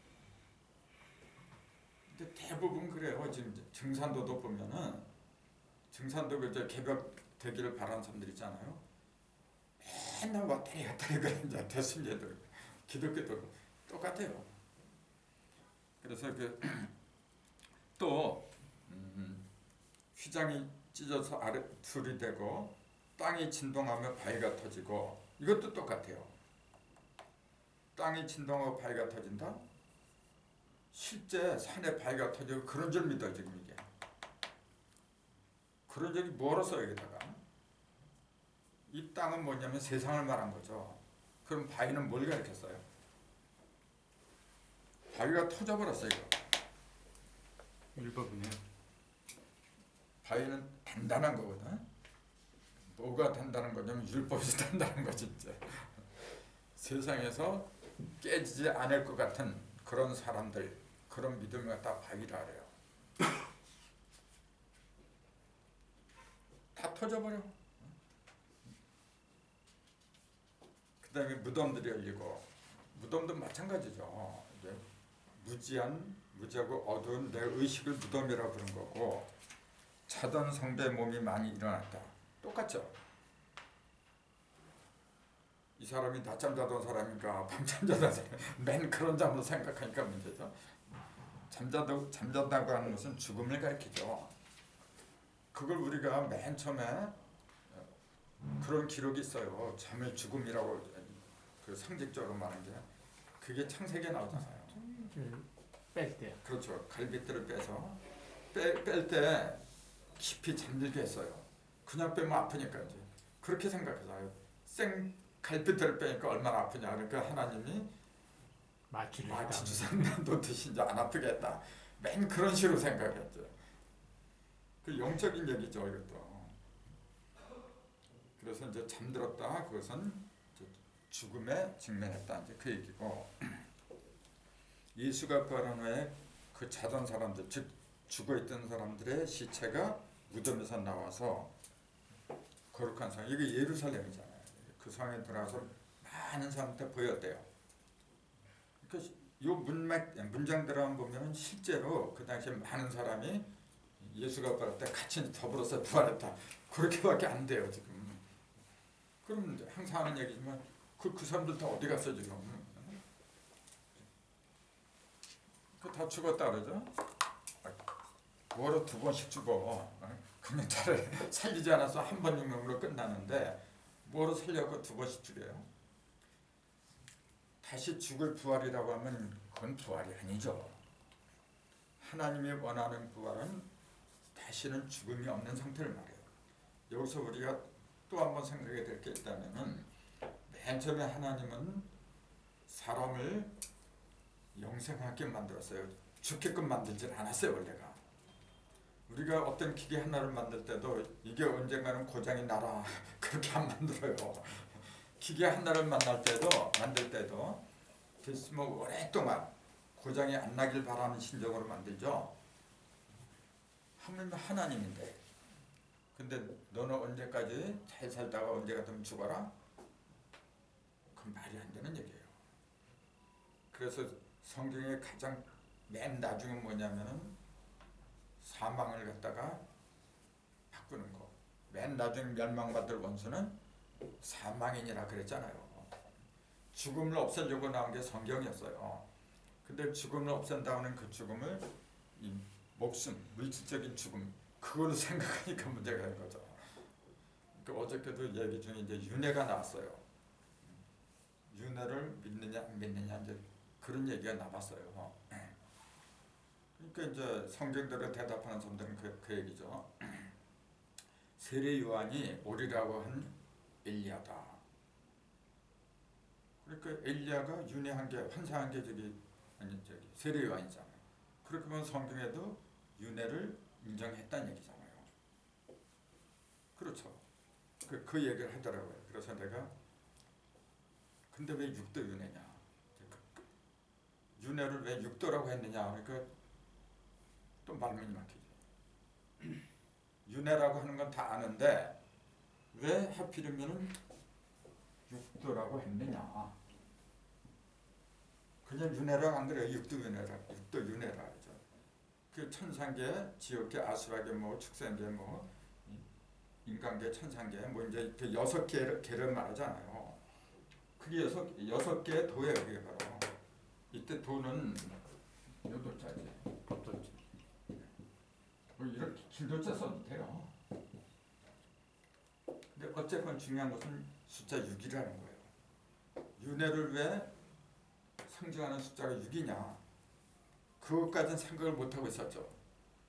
근데 대부분 그래요. 지금 증산도도 보면은 증산도 그 개벽 되기를 바라는 사람들 있잖아요. 맨날 왔다리 갔다리 그래 이제 대순제들 기독교도 똑같아요. 그래서 또 휘장이 찢어서 아래 둘이 되고 땅이 진동하며 바위가 터지고 이것도 똑같아요. 땅이 진동하고 바위가 터진다? 실제 산에 바위가 터지고 그런 줄 믿어 지금 이게. 그런 적이 뭐로써 여기다가 이 땅은 뭐냐면 세상을 말한 거죠. 그럼 바위는 뭘 가리켰어요? 바위가 터져버렸어요. 이거. 율법이네요. 바위는 단단한 거거든. 뭐가 단단한 거냐면 율법이 단단한 거지 이제. 세상에서 깨지지 않을 것 같은 그런 사람들, 그런 믿음을 갖다 바위라 그래요. 다 터져버려. 그 다음에 무덤들이 열리고 무덤도 마찬가지죠. 이제 무지하고 어두운 내 의식을 무덤이라고 부른 거고 자던 성대 몸이 많이 일어났다. 똑같죠. 이 사람이 낮잠 자던 사람인가 밤잠 자던 사람 맨 그런 잠을 생각하니까 문제죠. 잠자다고 하는 것은 죽음을 가리키죠. 그걸 우리가 맨 처음에 그런 기록이 있어요. 잠을 죽음이라고 그 상징적으로 말한 게 그게 창세기에 나오잖아요. 뺄 때. 그렇죠. 갈빗대를 빼서 뺄 때 깊이 잠들게 했어요. 그냥 빼면 아프니까 이제 그렇게 생각해서 생 갈빗대를 빼니까 얼마나 아프냐. 그러니까 하나님이 마취 주사는 놓듯이 이제 안 아프게 했다. 맨 그런 식으로 생각했죠. 그 영적인 얘기죠 이것도. 그래서 이제 잠들었다. 그것은 이제 죽음에 직면했다. 이제 그 얘기고 예수가 부활한 후에 그 자던 사람들, 즉 죽어있던 사람들의 시체가 무덤에서 나와서 거룩한 성, 이게 예루살렘이잖아요. 그 성에 들어가서 많은 사람한테 보였대요. 그러니까 이 문장들만 보면 실제로 그 당시에 많은 사람이 예수가 부활할 때 같이 더불어서 부활했다. 그렇게밖에 안 돼요 지금. 그럼 항상 하는 얘기지만 그 사람들 다 어디 갔어 지금? 다 죽었다 그러죠. 뭐로 두 번씩 죽어. 그냥 차라리 살리지 않아서 한 번 죽는 끝나는데 뭐로 살려고 두 번씩 죽여요. 다시 죽을 부활이라고 하면 그건 부활이 아니죠. 하나님이 원하는 부활은 다시는 죽음이 없는 상태를 말해요. 여기서 우리가 또 한 번 생각해야 될 게 있다면은 맨 처음에 하나님은 사람을 영생하게 만들었어요. 죽게끔 만들진 않았어요 원래가. 우리가 어떤 기계 하나를 만들 때도 이게 언젠가는 고장이 나라 그렇게 안 만들어요. 기계 하나를 만들 때도 됐으면 오랫동안 고장이 안 나길 바라는 심정으로 만들죠. 하나님인데 근데 너는 언제까지 잘 살다가 언제 같으면 죽어라? 그건 말이 안 되는 얘기예요. 그래서 성경의 가장 맨 나중에 뭐냐면은 사망을 갖다가 바꾸는 거. 맨 나중에 멸망받을 원수는 사망이니라 그랬잖아요. 죽음을 없애려고 나온 게 성경이었어요. 근데 죽음을 없앤다는 그 죽음을 이 목숨, 물질적인 죽음 그걸로 생각하니까 문제가 된 거죠. 그러니까 어저께도 얘기 중에 이제 윤회가 나왔어요. 윤회를 믿느냐 안 믿느냐 이제 그런 얘기가 나왔어요. 그러니까 이제 성경대로 대답하는 사람들은 그 얘기죠. 세례 요한이 오리라고 한 엘리야다. 그러니까 엘리야가 윤회한 게 환상한 게 세례 요한이잖아요. 그렇게 보면 성경에도 윤회를 인정했다는 얘기잖아요. 그렇죠. 그 얘기를 하더라고요. 그래서 내가 근데 왜 6도 윤회냐? 윤회를 왜 6도라고 했느냐? 그러니까 또 말문이 막히죠. 윤회라고 하는 건 다 아는데 왜 하필이면 6도라고 했느냐? 그냥 윤회라고 안 그래요. 6도 윤회라 하죠. 그 천상계, 지옥계, 아수라계, 뭐 축생계, 뭐 인간계, 천상계, 뭐 이제 그 6개를 말하잖아요. 그게 6개의 도예요. 그게 바로 이때 도는 요 도자지. 뭐 이렇게 길도자 써도 돼요. 근데 어쨌건 중요한 것은 숫자 6이라는 거예요. 윤회를 왜 상징하는 숫자가 6이냐? 그것까지는 생각을 못하고 있었죠.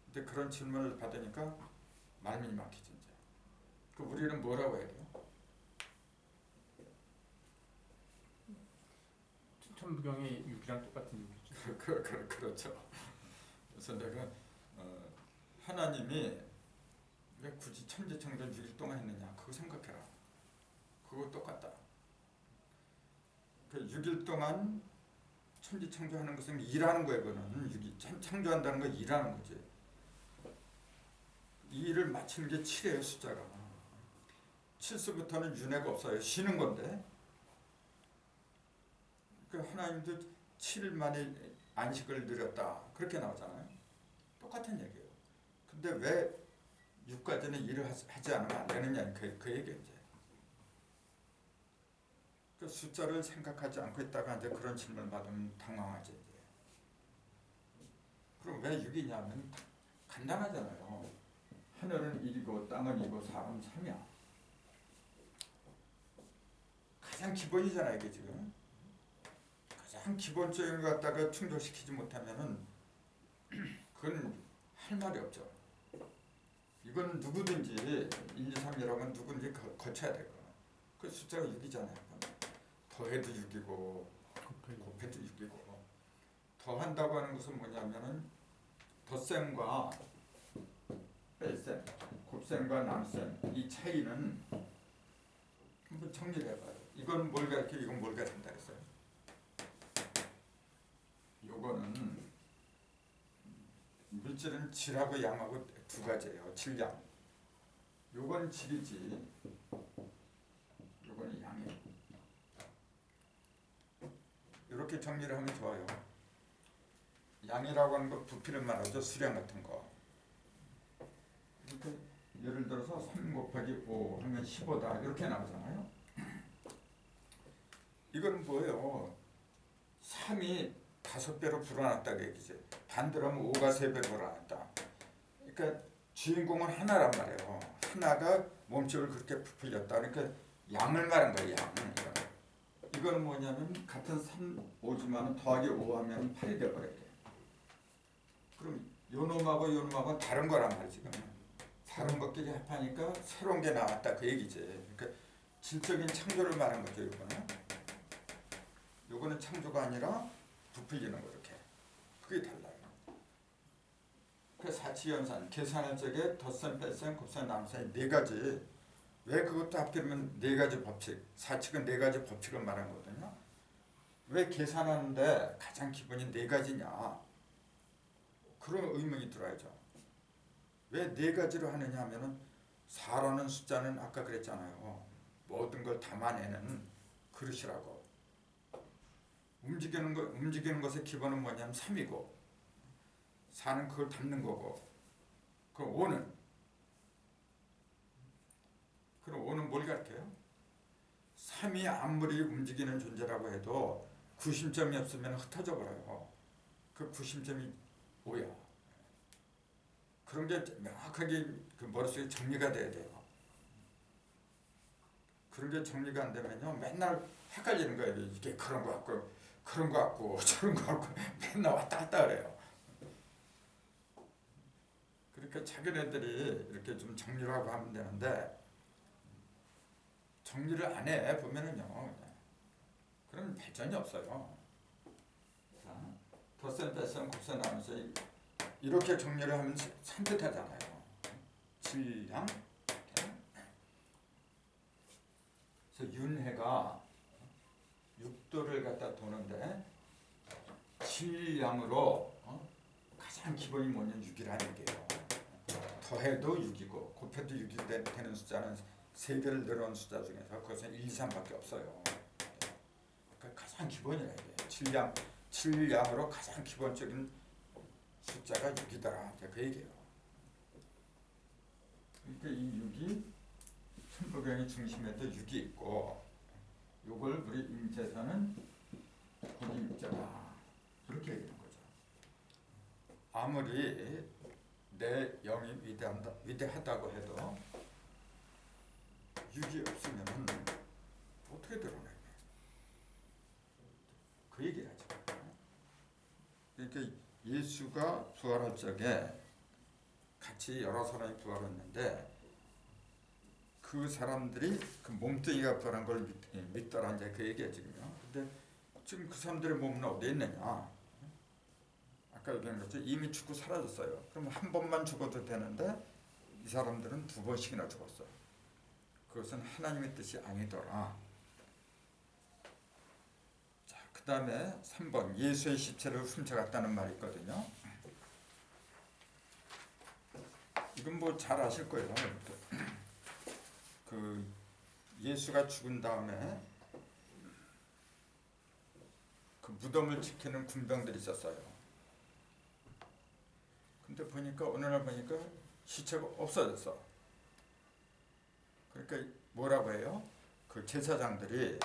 근데 그런 질문을 받으니까 말문이 막히지 이제. 그 우리는 뭐라고 해야 돼요? 천부경이 6이랑 똑같은 6이죠. 그렇죠. 그래서 내가 하나님이 왜 굳이 천지창조를 6일 동안 했느냐? 그거 생각해라. 그거 똑같다. 그 6일 동안 천지창조하는 것은 일하는 거예요. 그거는 창조한다는 건 일하는 거지. 이 일을 마치는 게 7이에요. 숫자가. 7수부터는 윤회가 없어요. 쉬는 건데. 그 하나님도 7일 만에 안식을 누렸다. 그렇게 나오잖아요. 똑같은 얘기예요. 근데 왜 6까지는 일을 하지 않으면 안 되느냐. 그 얘기예요. 이제. 그 숫자를 생각하지 않고 있다가 이제 그런 질문을 받으면 당황하지. 이제. 그럼 왜 6이냐면 간단하잖아요. 하늘은 1이고 땅은 2고 사람은 3이야. 가장 기본이잖아요. 이게 지금. 가장 기본적인 것 갖다가 충족시키지 못하면은 그건 할 말이 없죠. 이건 누구든지 1, 2, 3이라면 누구든지 거쳐야 되고 그 숫자가 6이잖아요. 더해도 6이고 곱해도 6이고 더한다고 하는 것은 뭐냐면은 덧셈과 뺄셈, 곱셈과 남셈 이 차이는 한번 정리를 해봐요. 이건 뭘 가르쳐? 이건 뭘 가르친다 했어요? 요거는 물질은 질하고 양하고 두 가지예요. 질량. 요건 질이지. 요거는 양이에요. 이렇게 정리를 하면 좋아요. 양이라고 하는 거 부피를 말하죠. 수량 같은 거. 그러니까 예를 들어서 3 곱하기 5 하면 15다. 이렇게 나오잖아요. 이건 뭐예요? 3이 5배로 불어났다 그 얘기지. 반대로 하면 5가 3배로 불어났다. 그러니까 주인공은 하나란 말이에요. 하나가 몸집을 그렇게 부풀렸다. 그러니까 양을 말한 거예요. 양을. 이거는 뭐냐면 같은 3, 5지만 더하기 5 하면 8이 돼버려요. 그럼 요놈하고 요놈하고 다른 거란 말이지. 지금 다른 것끼리 합하니까 새로운 게 나왔다 그 얘기지. 그러니까 질적인 창조를 말한 거죠. 요거는 창조가 아니라 부풀리는 거 이렇게. 그게 달라요. 그 사치연산 계산할 적에 덧셈, 뺄셈, 곱셈, 남셈 네 가지. 왜 그것도 하필이면 네 가지 법칙. 사칙은 네 가지 법칙을 말한 거거든요. 왜 계산하는데 가장 기본이 네 가지냐? 그런 의문이 들어야죠. 왜 네 가지로 하느냐 하면은 4라는 숫자는 아까 그랬잖아요. 모든 걸 담아내는 그릇이라고. 움직이는 것의 기본은 뭐냐면 3이고 4는 그걸 담는 거고. 그럼 5는 뭘 가르쳐요? 3이 아무리 움직이는 존재라고 해도 구심점이 없으면 흩어져 버려요. 그 구심점이 5야. 그런 게 명확하게 그 머릿속에 정리가 돼야 돼요. 그런 게 정리가 안 되면요 맨날 헷갈리는 거예요. 이게 그런 거 같고 저런 거 같고 맨날 왔다 갔다 그래요. 그러니까 자기네들이 이렇게 좀 정리를 하고 하면 되는데 정리를 안 해 보면은요 그럼 발전이 없어요. 자, 덧셈 뺄셈 곱셈 나누면서 이렇게 정리를 하면 산뜻하잖아요. 질량. 그래서 윤회가 6도를 갖다 도는데 질량으로 가장 기본이 뭐냐면 6이라는 얘기예요. 더해도 6이고 곱해도 6이 되는 숫자는 3개를 늘어놓은 숫자 중에서 그것은 1, 2, 3밖에 없어요. 그러니까 가장 기본이라 이게 질량으로 가장 기본적인 숫자가 6이더라. 그 얘기예요. 그러니까 이 6이 천부경의 중심에도 6이 있고 요걸 우리 임재사는 고기입자다. 그렇게 얘기하는 거죠. 아무리 내 영이 위대하다고 해도 6이 없으면 어떻게 드러나요? 그 얘기를 하죠. 그러니까 예수가 부활할 적에 같이 여러 사람이 부활했는데 그 사람들이 그 몸뚱이가 부활한 걸 믿더라 이제 그 얘기야 지금요. 근데 지금 그 사람들의 몸은 어디에 있느냐? 아까 얘기한 것처럼 이미 죽고 사라졌어요. 그럼 한 번만 죽어도 되는데 이 사람들은 2번씩이나 죽었어. 그것은 하나님의 뜻이 아니더라. 자, 그 다음에 3번 예수의 시체를 훔쳐갔다는 말이 있거든요. 이건 뭐 잘 아실 거예요. 그 예수가 죽은 다음에 그 무덤을 지키는 군병들이 있었어요. 근데 보니까 어느 날 보니까 시체가 없어졌어. 그러니까 뭐라고 해요? 그 제사장들이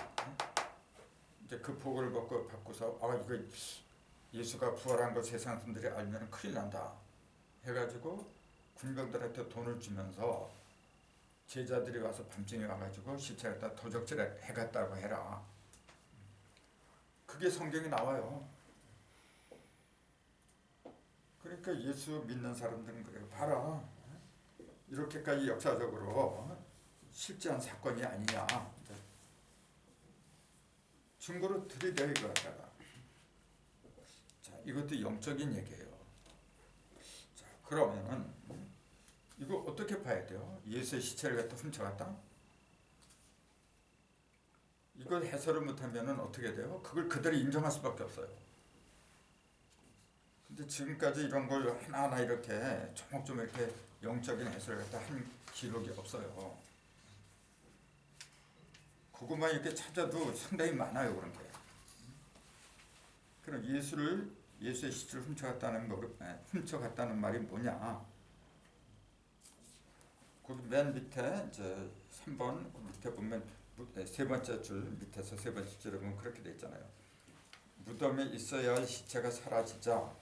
이제 그 보고를 받고서 이거 예수가 부활한 거 세상 분들이 알면 큰일 난다 해가지고 군병들한테 돈을 주면서 제자들이 와서 밤중에 와가지고 시체에다 도적질 해갔다고 해라. 그게 성경에 나와요. 그러니까 예수 믿는 사람들은 그래요. 봐라. 이렇게까지 역사적으로 실제한 사건이 아니냐. 증거로 들이대요 이거 갖다가. 자, 이것도 영적인 얘기예요. 자, 그러면은 이거 어떻게 봐야 돼요? 예수의 시체를 갖다 훔쳐갔다? 이걸 해설을 못하면은 어떻게 돼요? 그걸 그대로 인정할 수밖에 없어요. 근데 지금까지 이런 걸 하나하나 이렇게 조목조목 이렇게 영적인 해설을 갖다 한 기록이 없어요. 그것만 이렇게 찾아도 상당히 많아요, 그런 게. 그럼 예수의 시체를 훔쳐갔다는 말이 뭐냐? 거기 맨 밑에 이제 3번 밑에 보면 세 번째 줄 밑에서 세 번째 줄에 보면 그렇게 돼 있잖아요. 무덤에 있어야 할 시체가 사라지자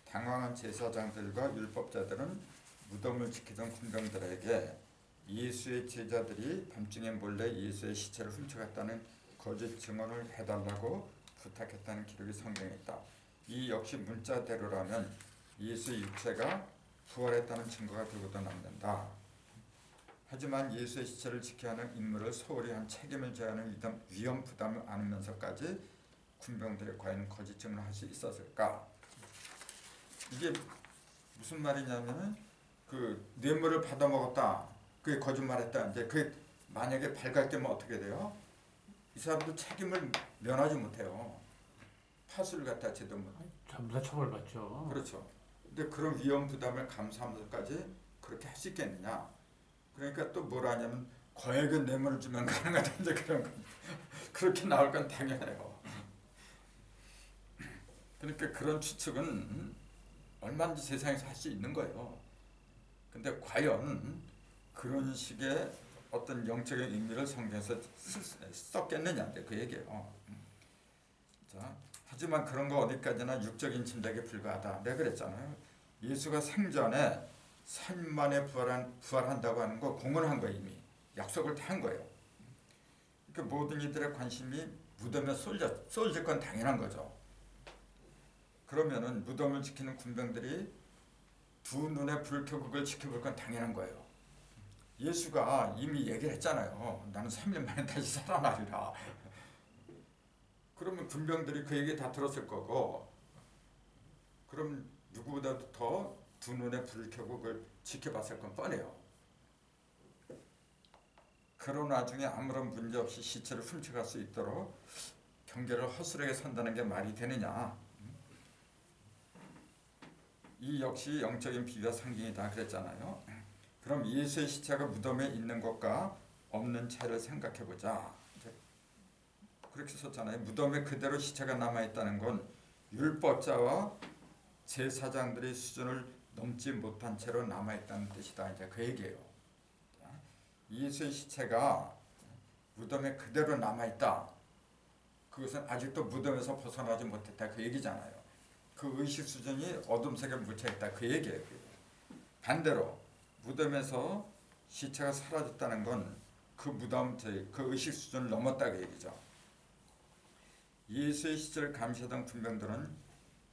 당황한 제사장들과 율법자들은 무덤을 지키던 군병들에게 예수의 제자들이 밤중에 몰래 예수의 시체를 훔쳐갔다는 거짓 증언을 해달라고 부탁했다는 기록이 성경에 있다. 이 역시 문자대로라면 예수의 육체가 부활했다는 증거가 되고도 남는다. 하지만 예수의 시체를 지켜야 하는 임무를 소홀히 한 책임을 져야 하는 위험 부담을 안으면서까지 군병들이 과연 거짓 증언을 할 수 있었을까? 이게 무슨 말이냐면은 그 뇌물을 받아 먹었다. 그게 거짓말했다. 이제 그 만약에 발각되면 어떻게 돼요? 이 사람도 책임을 면하지 못해요. 파수를 갖다 제대로 못. 전부 다 처벌받죠. 그렇죠. 근데 그런 위험 부담을 감수하면서까지 그렇게 할 수 있겠느냐? 그러니까 또 뭐라 하냐면 거액의 뇌물을 주면 가능하다. 이제 그런 거. 그렇게 나올 건 당연해요. 그러니까 그런 추측은 얼마든지 세상에서 할 수 있는 거예요. 근데 과연 그런 식의 어떤 영적인 의미를 성경에서 썼겠느냐 그 얘기예요. 자, 하지만 그런 거 어디까지나 육적인 침략에 불과하다. 내가 그랬잖아요. 예수가 생전에 3일 만에 부활한다고 하는 거 공언한 거예요. 이미 약속을 다 한 거예요. 그러니까 모든 이들의 관심이 무덤에 쏠질 건 당연한 거죠. 그러면은 무덤을 지키는 군병들이 두 눈에 불을 켜고 그걸 지켜볼 건 당연한 거예요. 예수가 이미 얘기를 했잖아요. 나는 3일 만에 다시 살아나리라. 그러면 군병들이 그 얘기 다 들었을 거고, 그럼 누구보다도 더 두 눈에 불을 켜고 그걸 지켜봤을 건 뻔해요. 그런 와중에 아무런 문제 없이 시체를 훔쳐갈 수 있도록 경계를 허술하게 선다는 게 말이 되느냐? 이 역시 영적인 비유와 상징이다 그랬잖아요. 그럼 예수의 시체가 무덤에 있는 것과 없는 차이를 생각해보자. 그렇게 썼잖아요. 무덤에 그대로 시체가 남아있다는 건 율법자와 제사장들의 수준을 넘지 못한 채로 남아있다는 뜻이다. 이제 그 얘기예요. 예수의 시체가 무덤에 그대로 남아있다. 그것은 아직도 무덤에서 벗어나지 못했다. 그 얘기잖아요. 그 의식 수준이 어둠 속에 묻혀있다. 그 얘기예요. 반대로 무덤에서 시체가 사라졌다는 건 그 무덤, 그 의식 수준을 넘었다. 그 얘기죠. 예수의 시체를 감시하던 군병들은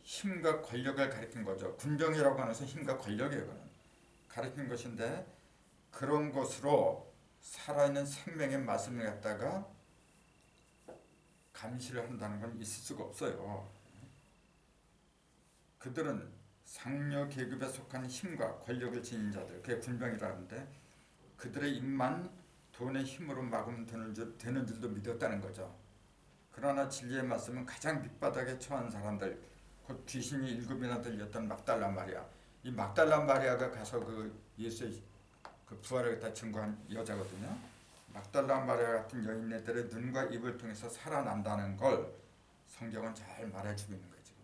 힘과 권력을 가리킨 거죠. 군병이라고 하는 것은 힘과 권력이에요. 그는. 가리킨 것인데 그런 것으로 살아있는 생명의 말씀을 갖다가 감시를 한다는 건 있을 수가 없어요. 그들은 상류 계급에 속한 힘과 권력을 지닌 자들, 그게 군병이라는데 그들의 입만 돈의 힘으로 막으면 되는 줄도 믿었다는 거죠. 그러나 진리의 말씀은 가장 밑바닥에 처한 사람들, 곧 귀신이 7이나 들렸던 막달라 마리아, 이 막달라 마리아가 가서 그 예수의 그 부활을 갖다 증거한 여자거든요. 막달라 마리아 같은 여인네들의 눈과 입을 통해서 살아난다는 걸 성경은 잘 말해주고 있는 거예요. 지금.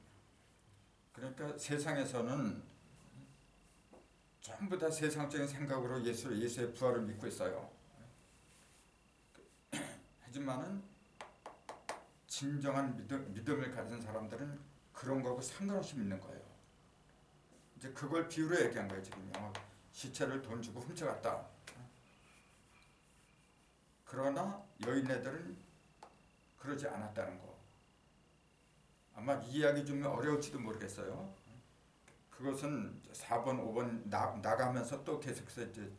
그러니까 세상에서는 전부 다 세상적인 생각으로 예수의 부활을 믿고 있어요. 하지만은 진정한 믿음을 가진 사람들은 그런 거하고 상관없이 믿는 거예요. 이제 그걸 비유로 얘기한 거예요. 지금요. 시체를 돈 주고 훔쳐갔다. 그러나 여인네들은 그러지 않았다는 거. 아마 이 이야기 좀 어려울지도 모르겠어요. 그것은 4번, 5번 나가면서 또 계속해서 이제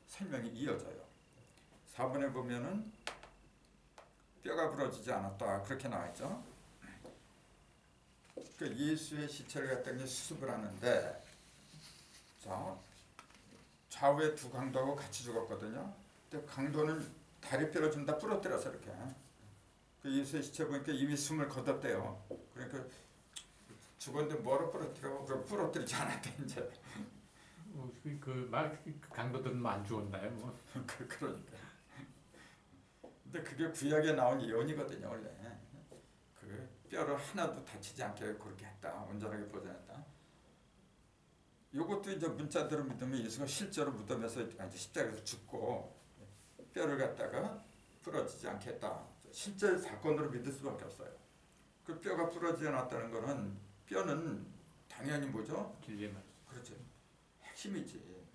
설명이 이어져요. 4번에 보면은 뼈가 부러지지 않았다. 그렇게 나와있죠. 그 예수의 시체를 갖다 수습을 하는데, 자, 좌우에 두 강도하고 같이 죽었거든요. 근데 강도는 다리뼈를 좀 다 부러뜨려서 이렇게 그 예수의 시체 보니까 이미 숨을 거뒀대요. 그러니까 죽었는데 뭐로 부러뜨려? 그 부러뜨리지 않았대 이제. 그말 강도들은 안 죽었나요? 뭐. 그러니까. 근데 그게 구약에 나온 예언이거든요 원래. 그 뼈를 하나도 다치지 않게 그렇게 했다. 온전하게 보존했다. 이것도 이제 문자대로 믿으면 예수가 실제로 무덤에서 이제 십자가에서 죽고 뼈를 갖다가 부러지지 않겠다. 실제 사건으로 믿을 수밖에 없어요. 그 뼈가 부러지지 않았다는 거는 뼈는 당연히 뭐죠? 진리의 말씀. 그렇죠. 핵심이지.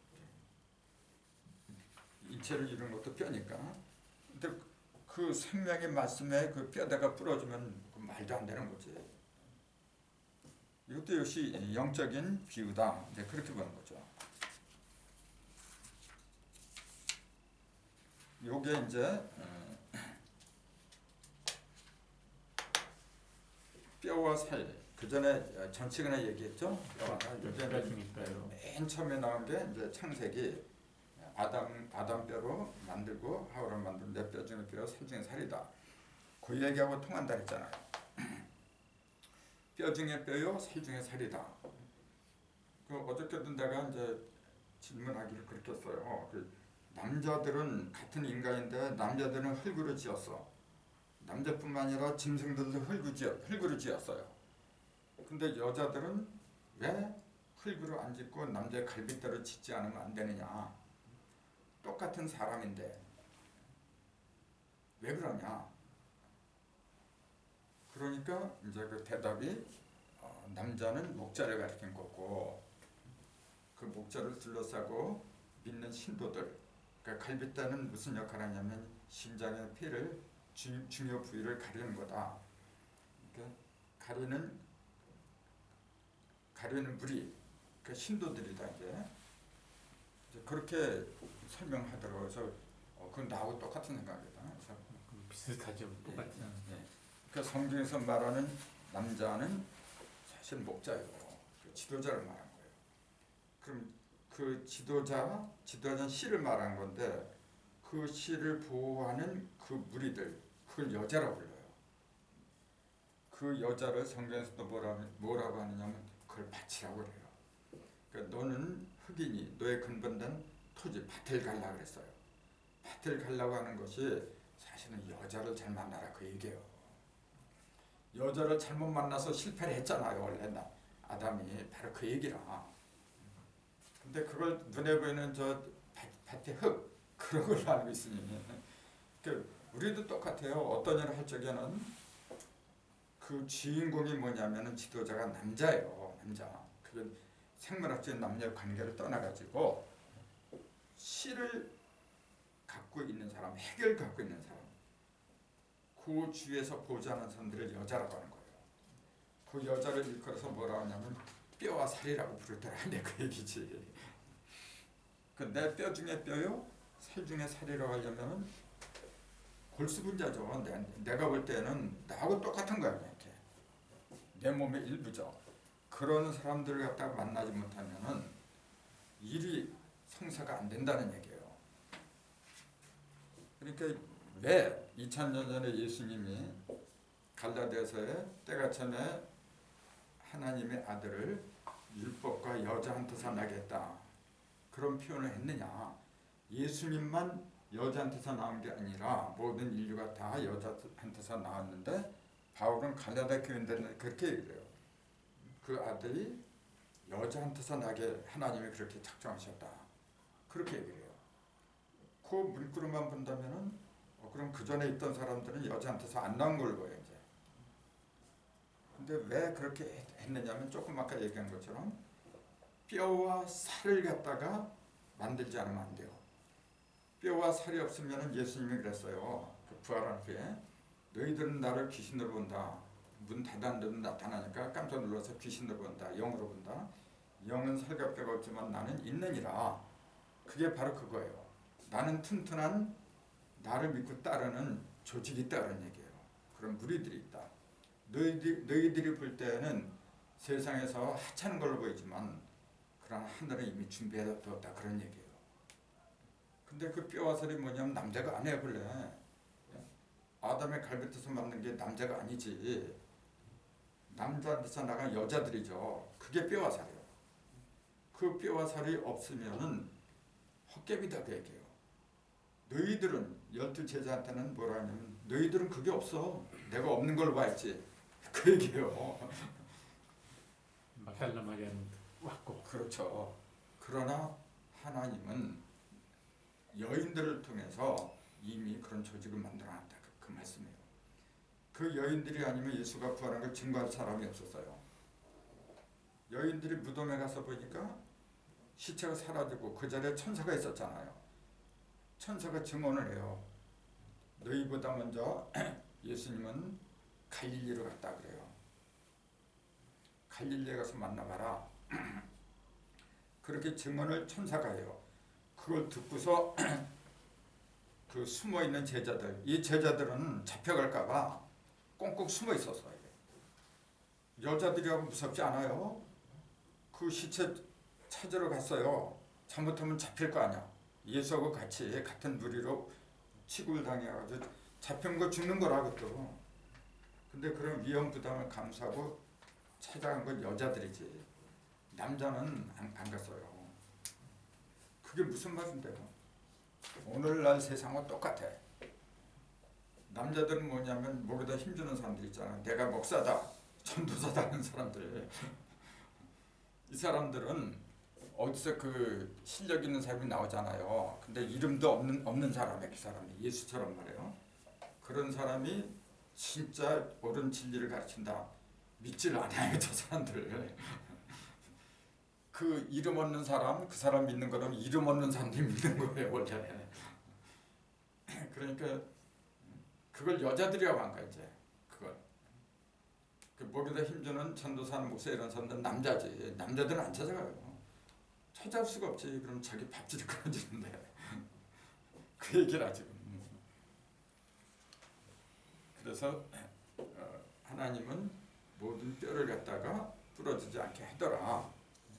인체를 이루는 것도 뼈니까. 근데 그 생명의 말씀에 그 뼈대가 부러지면 그 말도 안 되는 거지. 이것도 역시 영적인 비유다. 이제 그렇게 보는 거죠. 요게 이제 뼈와 살. 그 전에 전치근에 얘기했죠. 뼈와 살. 요게 맨 처음에 나온 게 이제 창세기 아담 뼈로 만들고 하와를 만든 내 뼈 중에 뼈, 살 중에 살이다. 그 얘기하고 통한다 했잖아요. 뼈 중에 뼈요, 살 중에 살이다. 그 어저께도 내가 이제 질문하기를 그렇게 했어요. 그 남자들은 같은 인간인데 남자들은 흙으로 지었어. 남자뿐만 아니라 짐승들도 흙으로 지었어요. 근데 여자들은 왜 흙으로 안 짓고 남자의 갈빗대로 짓지 않으면 안 되느냐? 똑같은 사람인데 왜 그러냐? 그러니까 이제 그 대답이 남자는 목자를 가리킨 거고 그 목자를 둘러싸고 믿는 신도들, 그러니까 갈빗대는 무슨 역할을 하냐면 심장의 피를 중요 부위를 가리는 거다. 그러니까 가리는 무리, 그 신도들이다 이제 그렇게 설명하더라고요. 그래서 그건 나하고 똑같은 생각이다. 그래서 비슷하죠. 똑같은. 네. 그 성경에서 말하는 남자는 사실 목자예요. 그 지도자를 말한 거예요. 그럼 그 지도자는 씨를 말한 건데 그 씨를 보호하는 그 무리들, 그걸 여자라고 불러요. 그 여자를 성경에서도 뭐라고 하느냐면 그걸 밭이라고 그래요. 그러니까 너는 흙이니 너의 근본된 토지, 밭을 갈라 그랬어요. 밭을 가려고 하는 것이 사실은 여자를 잘 만나라 그 얘기예요. 여자를 잘못 만나서 실패를 했잖아요. 원래 아담이 바로 그 얘기라. 근데 그걸 눈에 보이는 저 밭의 흙 그런 걸로 알고 있으니 우리도 똑같아요. 어떤 일을 할 적에는 그 주인공이 뭐냐면은 지도자가 남자예요. 남자. 그건 생물학적인 남녀 관계를 떠나가지고 씨를 갖고 있는 사람, 핵을 갖고 있는 사람, 그 주위에서 보좌하는 사람들을 여자라고 하는 거예요. 그 여자를 일컬어서 뭐라고 하냐면 뼈와 살이라고 부르더라. 그 얘기지. 그 내 뼈 중에 뼈요, 살 중에 살이라고 하려면 골수분자죠. 내가 볼 때는 나하고 똑같은 거야. 이렇게 내 몸의 일부죠. 그런 사람들을 갖다가 만나지 못하면은 일이 성사가 안 된다는 얘기예요. 그러니까 왜 2000년 전에 예수님이 갈라디아서에 때가 참에 하나님의 아들을 율법과 여자한테서 나게 했다 그런 표현을 했느냐? 예수님만 여자한테서 나온 게 아니라 모든 인류가 다 여자한테서 나왔는데 바울은 갈라디아 교인들은 그렇게 얘기해요. 그 아들이 여자한테서 나게 하나님이 그렇게 작정하셨다. 그렇게 얘기해요. 그 물구름만 본다면은 그럼 그 전에 있던 사람들은 여자한테서 안 나온 걸로 보여요 이제. 근데 왜 그렇게 했느냐면 조금 아까 얘기한 것처럼 뼈와 살을 갖다가 만들지 않으면 안 돼요. 뼈와 살이 없으면은 예수님이 그랬어요. 그 부활한 후에 너희들은 나를 귀신으로 본다. 문 닫았는데도 나타나니까 깜짝 놀라서 귀신으로 본다. 영으로 본다. 영은 살과 뼈가 없지만 나는 있느니라. 그게 바로 그거예요. 나는 튼튼한 나를 믿고 따르는 조직이 있다는 얘기예요. 그런 무리들이 있다. 너희들이 볼 때는 세상에서 하찮은 걸로 보이지만 그러나 하늘은 이미 준비해뒀다 그런 얘기예요. 근데 그 뼈와 살이 뭐냐면 남자가 안 해요 원래. 아담의 갈비뼈에서 만든 게 남자가 아니지. 남자한테서 나간 여자들이죠. 그게 뼈와 살이에요. 그 뼈와 살이 없으면은 헛개비다 그 얘기예요. 너희들은 12제자한테는 뭐라 하냐면 너희들은 그게 없어. 내가 없는 걸 봤지. 그 얘기예요. 막달라 마리아는 왔고. 그렇죠. 그러나 하나님은 여인들을 통해서 이미 그런 조직을 만들어놨다. 그 말씀이에요. 그 여인들이 아니면 예수가 부활한 걸 증거할 사람이 없었어요. 여인들이 무덤에 가서 보니까 시체가 사라지고 그 자리에 천사가 있었잖아요. 천사가 증언을 해요. 너희보다 먼저 예수님은 갈릴리로 갔다 그래요. 갈릴리에 가서 만나봐라. 그렇게 증언을 천사가 해요. 그걸 듣고서 그 숨어있는 제자들, 이 제자들은 잡혀갈까봐 꽁꽁 숨어 있었어요. 여자들이라고 무섭지 않아요. 그 시체 찾으러 갔어요. 잘못하면 잡힐 거 아니야. 예수하고 같이 같은 누리로 취급을 당해가지고 잡힌 거 죽는 거라 그것도. 근데 그런 위험 부담을 감수하고 찾아간 건 여자들이지. 남자는 안 갔어요. 그게 무슨 말인데요? 오늘날 세상은 똑같아. 남자들은 뭐냐면 목에다 힘주는 사람들 있잖아. 내가 목사다, 전도사다 하는 사람들. 이 사람들은 어디서 그 실력 있는 사람이 나오잖아요. 근데 이름도 없는 사람이야. 그 사람이 예수처럼 말이에요. 그런 사람이 진짜 옳은 진리를 가르친다. 믿질 않아요. 저 사람들. 그 이름 없는 사람, 그 사람 믿는 거라면 이름 없는 사람들이 믿는 거예요. 원래. 그러니까 그걸 여자들이라고 한 거야. 이제 그걸. 그 목에다 힘주는 전도사는 목사 이런 사람들은 남자지. 남자들은 안 찾아가요. 찾아올 수가 없지. 그럼 자기 밥줄이 끊어지는데. 그 얘기를 하지. 그래서 하나님은 모든 뼈를 갖다가 부러지지 않게 하더라.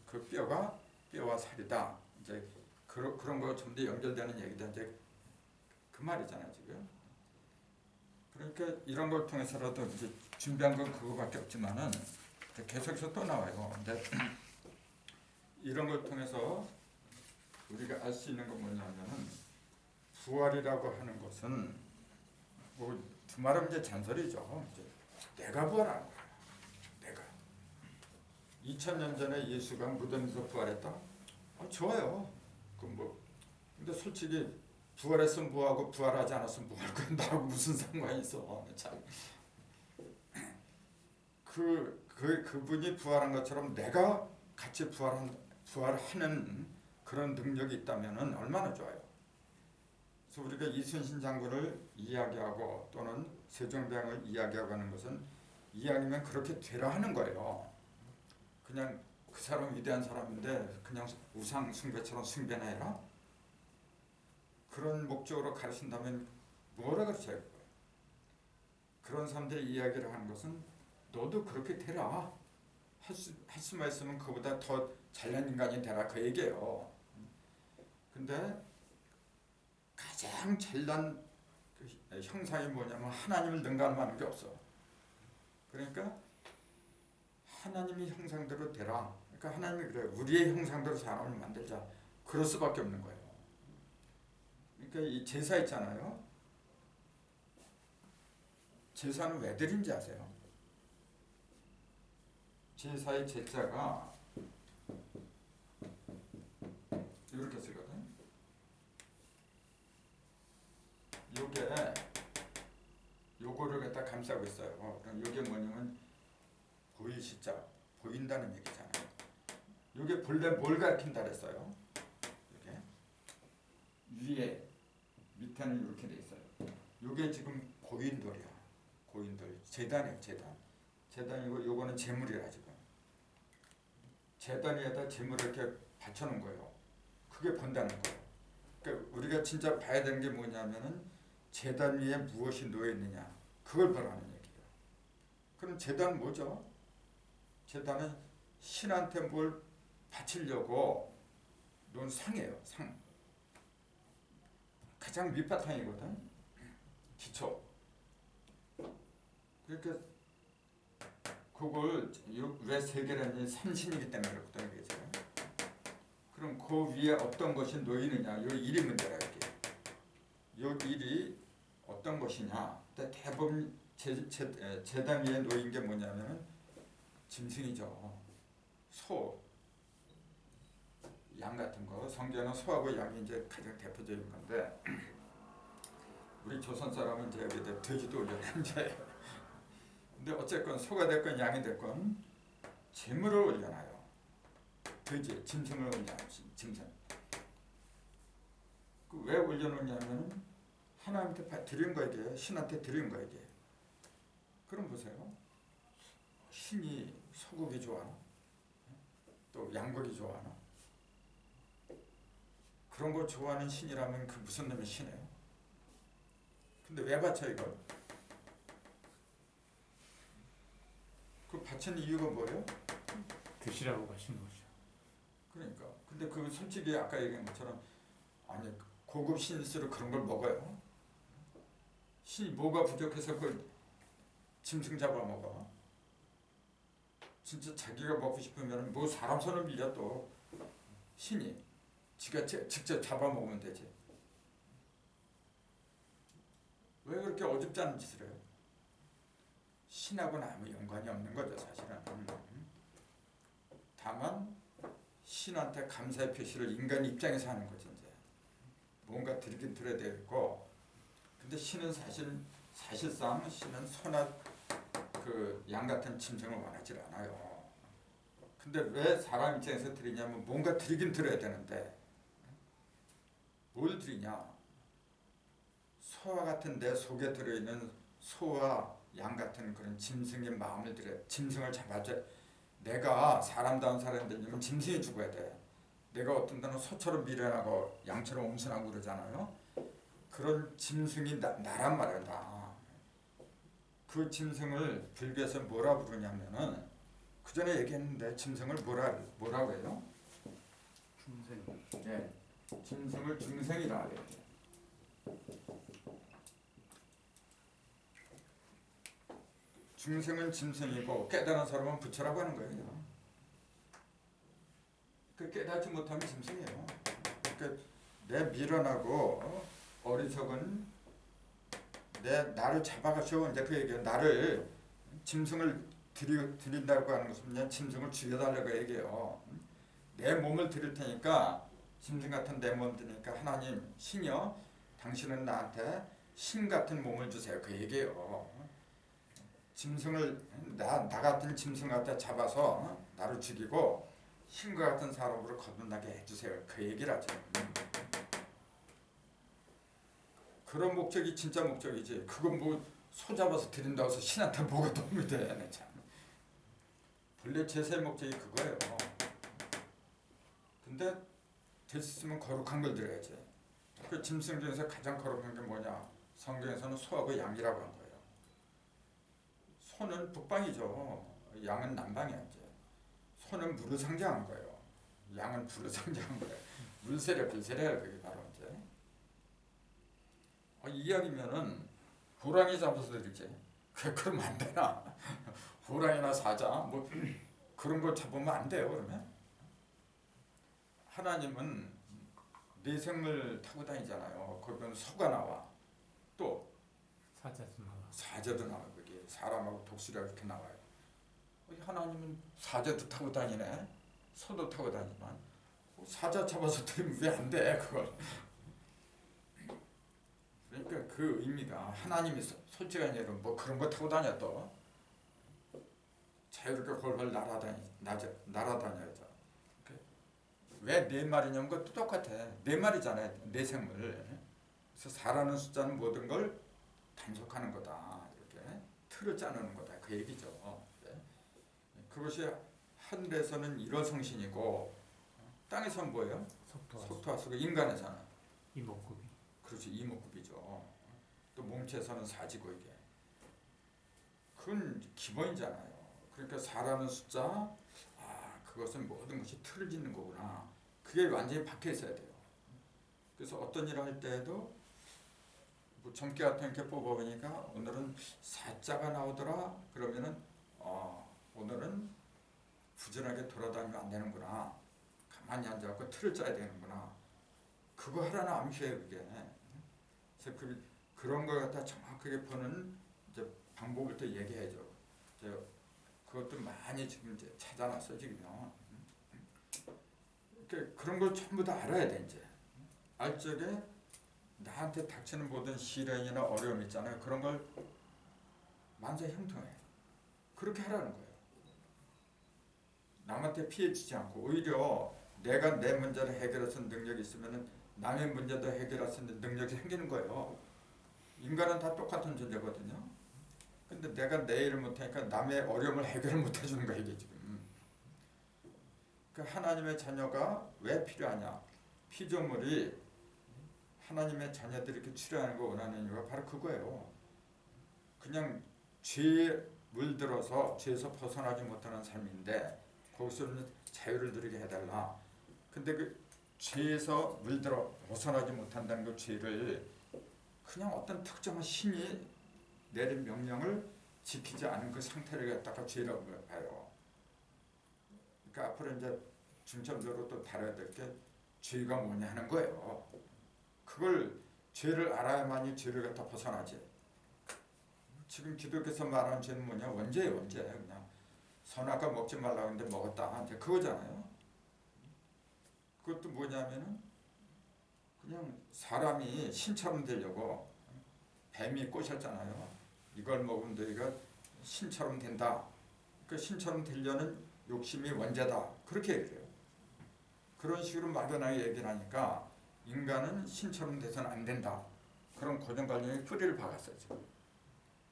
그 뼈가 뼈와 살이다. 이제 그런 거 좀 더 연결되는 얘기다. 이제 그 말이잖아요 지금. 그러니까 이런 걸 통해서라도 이제 준비한 건 그거밖에 없지만은 계속해서 또 나와요. 근데 이런 걸 통해서 우리가 알 수 있는 건 뭐냐면은 부활이라고 하는 것은 뭐 두말하면 이제 잔소리죠. 이제 내가 부활하는 거야. 내가 2000년 전에 예수가 무덤에서 부활했다. 좋아요. 그 뭐 근데 솔직히 부활했으면 뭐하고 부활하지 않았으면 뭐할 거야. 나하고 무슨 상관이 있어. 참. 그분이 부활한 것처럼 내가 같이 부활하는 그런 능력이 있다면은 얼마나 좋아요. 그래서 우리가 이순신 장군을 이야기하고 또는 세종대왕을 이야기하고 하는 것은 이왕이면 그렇게 되라 하는 거예요. 그냥 그 사람 위대한 사람인데 그냥 우상 숭배처럼 숭배나 해라? 그런 목적으로 가르친다면 뭐라 가르쳐요? 그런 사람들의 이야기를 하는 것은 너도 그렇게 되라. 할 수만 있으면 그보다 더 잘난 인간이 되라. 그 얘기예요. 근데 가장 잘난 그 형상이 뭐냐면 하나님을 능가하는 게 없어. 그러니까 하나님의 형상대로 되라. 그러니까 하나님이 그래요. 우리의 형상대로 사람을 만들자. 그럴 수밖에 없는 거예요. 그러니까 이 제사 있잖아요. 제사는 왜 드린지 아세요? 제사의 제자가 이렇게 쓰거든. 요거를 갖다 감싸고 있어요. 그럼 요게 뭐냐면 보이시자 보인다는 얘기잖아요. 요게 본래 뭘 가리킨다 그랬어요? 이게 위에 밑에는 이렇게 돼 있어요. 요게 지금 고인돌이야. 고인돌 제단이에요. 제단이고 요거는 제물이라 지금. 제단 위에다 제물을 이렇게 받쳐놓은 거예요. 그게 본다는 거예요. 그러니까 우리가 진짜 봐야 되는 게 뭐냐면은 제단 위에 무엇이 놓여 있느냐 그걸 보라는 얘기예요. 그럼 제단은 뭐죠? 제단은 신한테 뭘 바치려고 놓은 상이에요. 상. 가장 밑바탕이거든. 기초. 그러니까 그걸 왜 세계라니 삼신이기 때문에 그렇거든요. 그죠? 그럼 그 위에 어떤 것이 놓이느냐, 요 일이 문제라 이게. 요 일이 어떤 것이냐. 근데 대부분 제단 위에 놓인 게 뭐냐면 짐승이죠. 소, 양 같은 거. 성경은 소하고 양이 이제 가장 대표적인 건데 우리 조선 사람은 이제 여기다 돼지도 올려놓은 이제. 근데 어쨌건 소가 됐건 양이 됐건 재물을 올려놔요. 돼지, 짐승을 올려놔요. 짐승. 그 왜 올려놓냐면 하나님한테 드린 거 이게 신한테 드린 거 이게. 그럼 보세요. 신이 소고기 좋아하나? 또 양고기 좋아하나? 그런 거 좋아하는 신이라면 그 무슨 놈의 신이에요? 근데 왜 바쳐 이걸? 그 바친 이유가 뭐예요? 드시라고 하신 거죠. 그러니까. 근데 그 솔직히 아까 얘기한 것처럼 아니 고급 신일수록 그런 걸 먹어요. 신이 뭐가 부족해서 그 짐승 잡아먹어. 진짜 자기가 먹고 싶으면 뭐 사람 손을 빌려 또 신이 지가 직접 잡아먹으면 되지. 왜 그렇게 어줍지 않은 짓을 해요? 신하고는 아무 연관이 없는 거죠 사실은. 다만 신한테 감사의 표시를 인간 입장에서 하는 거죠 이제. 뭔가 드리긴 드려야 되고. 근데 신은 사실상 신은 소나 그 양 같은 짐승을 원하지 않아요. 근데 왜 사람 입장에서 드리냐면 뭔가 드리긴 드려야 되는데 뭘 드리냐? 소와 같은 내 속에 들어있는 소와 양 같은 그런 짐승의 마음을 들여. 짐승을 잡아줘. 내가 사람다운 사람이 되려면 짐승이 죽어야 돼. 내가 어떤 때는 소처럼 미련하고 양처럼 엄선하고 그러잖아요. 그런 짐승이 나란 말이야 나. 그 짐승을 불교에서 뭐라 부르냐면은 그 전에 얘기했는데 짐승을 뭐라고 해요? 중생. 네, 짐승을 중생이라 해요. 중생은 짐승이고 깨달은 사람은 부처라고 하는 거예요. 그 깨닫지 못하면 짐승이에요. 그러니까 내 미련하고 어리석은 나를 잡아가시오. 이제 그 얘기예요. 나를 짐승을 드린다고 하는 것은 그냥 짐승을 죽여달라고 얘기해요. 내 몸을 드릴 테니까 짐승 같은 내 몸 드리니까 하나님 신이여 당신은 나한테 신 같은 몸을 주세요. 그 얘기예요. 짐승을 나 같은 짐승 갖다 잡아서 나를 죽이고 신과 같은 사람으로 거듭나게 해주세요. 그 얘기를 하죠. 그런 목적이 진짜 목적이지. 그건 뭐 소 잡아서 드린다고 해서 신한테 뭐가 도움이 돼. 참. 본래 제사의 목적이 그거예요. 근데 될 수 있으면 거룩한 걸 드려야지. 그 짐승 중에서 가장 거룩한 게 뭐냐? 성경에서는 소하고 양이라고 한 거예요. 소는 북방이죠. 양은 남방이야 이제. 소는 물을 상징한 거예요. 양은 불을 상징한 거예요. 물세례 불세례 그게 바로 이제. 이왕이면은 호랑이 잡아서 드리지. 그러면 안 되나? 호랑이나 사자 뭐 그런 걸 잡으면 안 돼요. 그러면 하나님은 내생을 타고 다니잖아요. 거기는 소가 나와. 또 사자도 나와. 그게 사람하고 독수리가 이렇게 나와요. 하나님은 사자도 타고 다니네. 소도 타고 다니지만 사자 잡아서 드리면 왜 안 돼? 그걸. 그러니까 그 의미가 하나님이 솔직한 예로 뭐 그런 거 타고 다녀 또 자유롭게 골골 날아다녀야죠. 왜 네 마리냐면 그것도 똑같아. 네 마리잖아요. 내 생물. 그래서 4라는 숫자는 모든 걸 단속하는 거다. 이렇게 틀을 짜는 거다. 그 얘기죠. 그것이 하늘에서는 일어성신이고 땅에서는 뭐예요? 속토하수고 인간에서는 이목구비. 그렇지 이목구비죠. 또 몸체에서는 사지고 이게 그건 기본이잖아요. 그러니까 4라는 숫자 그것은 모든 것이 틀을 짓는 거구나. 그게 완전히 박혀 있어야 돼요. 그래서 어떤 일을 할 때에도 뭐 점괘 같은 게 뽑아보니까 오늘은 사자가 나오더라. 그러면은 오늘은 부지런하게 돌아다니면 안 되는구나. 가만히 앉아갖고 틀을 짜야 되는구나. 그거 하라는 암시예요 그게. 그래서 그런 걸 갖다 정확하게 보는 이제 방법을 또 얘기해줘. 그것도 많이 지금 이제 찾아놨어 지금요. 그런 걸 전부 다 알아야 돼 이제. 알 적에 나한테 닥치는 모든 시련이나 어려움 있잖아요. 그런 걸 만사 형통해. 그렇게 하라는 거예요. 남한테 피해 주지 않고 오히려 내가 내 문제를 해결할 수 있는 능력이 있으면 남의 문제도 해결할 수 있는 능력이 생기는 거예요. 인간은 다 똑같은 존재거든요. 근데 내가 내 일을 못하니까 남의 어려움을 해결을 못해주는 거야 이게 지금. 그 하나님의 자녀가 왜 필요하냐? 피조물이 하나님의 자녀들이 이렇게 출애하는 거 원하는 이유가 바로 그거예요. 그냥 죄에 물들어서 죄에서 벗어나지 못하는 삶인데 거기서는 자유를 누리게 해달라. 근데 그 죄에서 물들어 벗어나지 못한다는 그 죄를 그냥 어떤 특정한 신이 내린 명령을 지키지 않은 그 상태를 갖다가 죄라고 봐요. 그러니까 앞으로 이제 중점적으로 또 다뤄야 될 게 죄가 뭐냐 하는 거예요. 그걸 죄를 알아야만이 죄를 갖다 벗어나지. 지금 기독교에서 말하는 죄는 뭐냐? 원죄예요, 원죄. 그냥 선악과 먹지 말라고 했는데 먹었다. 이제 그거잖아요. 그것도 뭐냐면은 그냥 사람이 신처럼 되려고 뱀이 꼬셨잖아요. 이걸 먹으면 너희가 신처럼 된다. 그 신처럼 되려는 욕심이 원죄다. 그렇게 얘기해요. 그런 식으로 막연하게 얘기를 하니까 인간은 신처럼 돼서는 안 된다. 그런 고정관념이 뿌리를 박았어요 지금.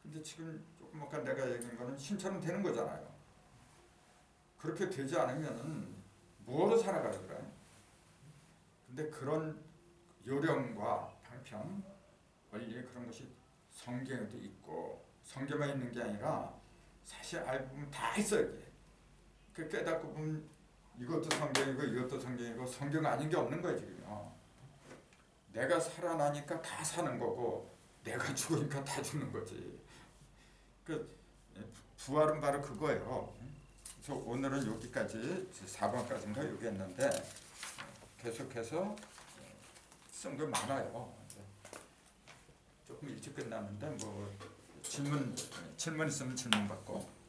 근데 지금 조금 아까 내가 얘기한 거는 신처럼 되는 거잖아요. 그렇게 되지 않으면은 뭐로 살아가요 그래? 근데 그런 요령과 방편, 원리 그런 것이 성경에도 있고 성경만 있는 게 아니라 사실 알고 보면 다 있어요 이게. 그 깨닫고 보면 이것도 성경이고 이것도 성경이고 성경 아닌 게 없는 거예요 지금요. 내가 살아나니까 다 사는 거고 내가 죽으니까 다 죽는 거지. 그 부활은 바로 그거예요. 그래서 오늘은 여기까지 4번까지인가 여기 했는데 계속해서 쓴 거 많아요. 조금 일찍 끝났는데 뭐 질문 있으면 질문 받고.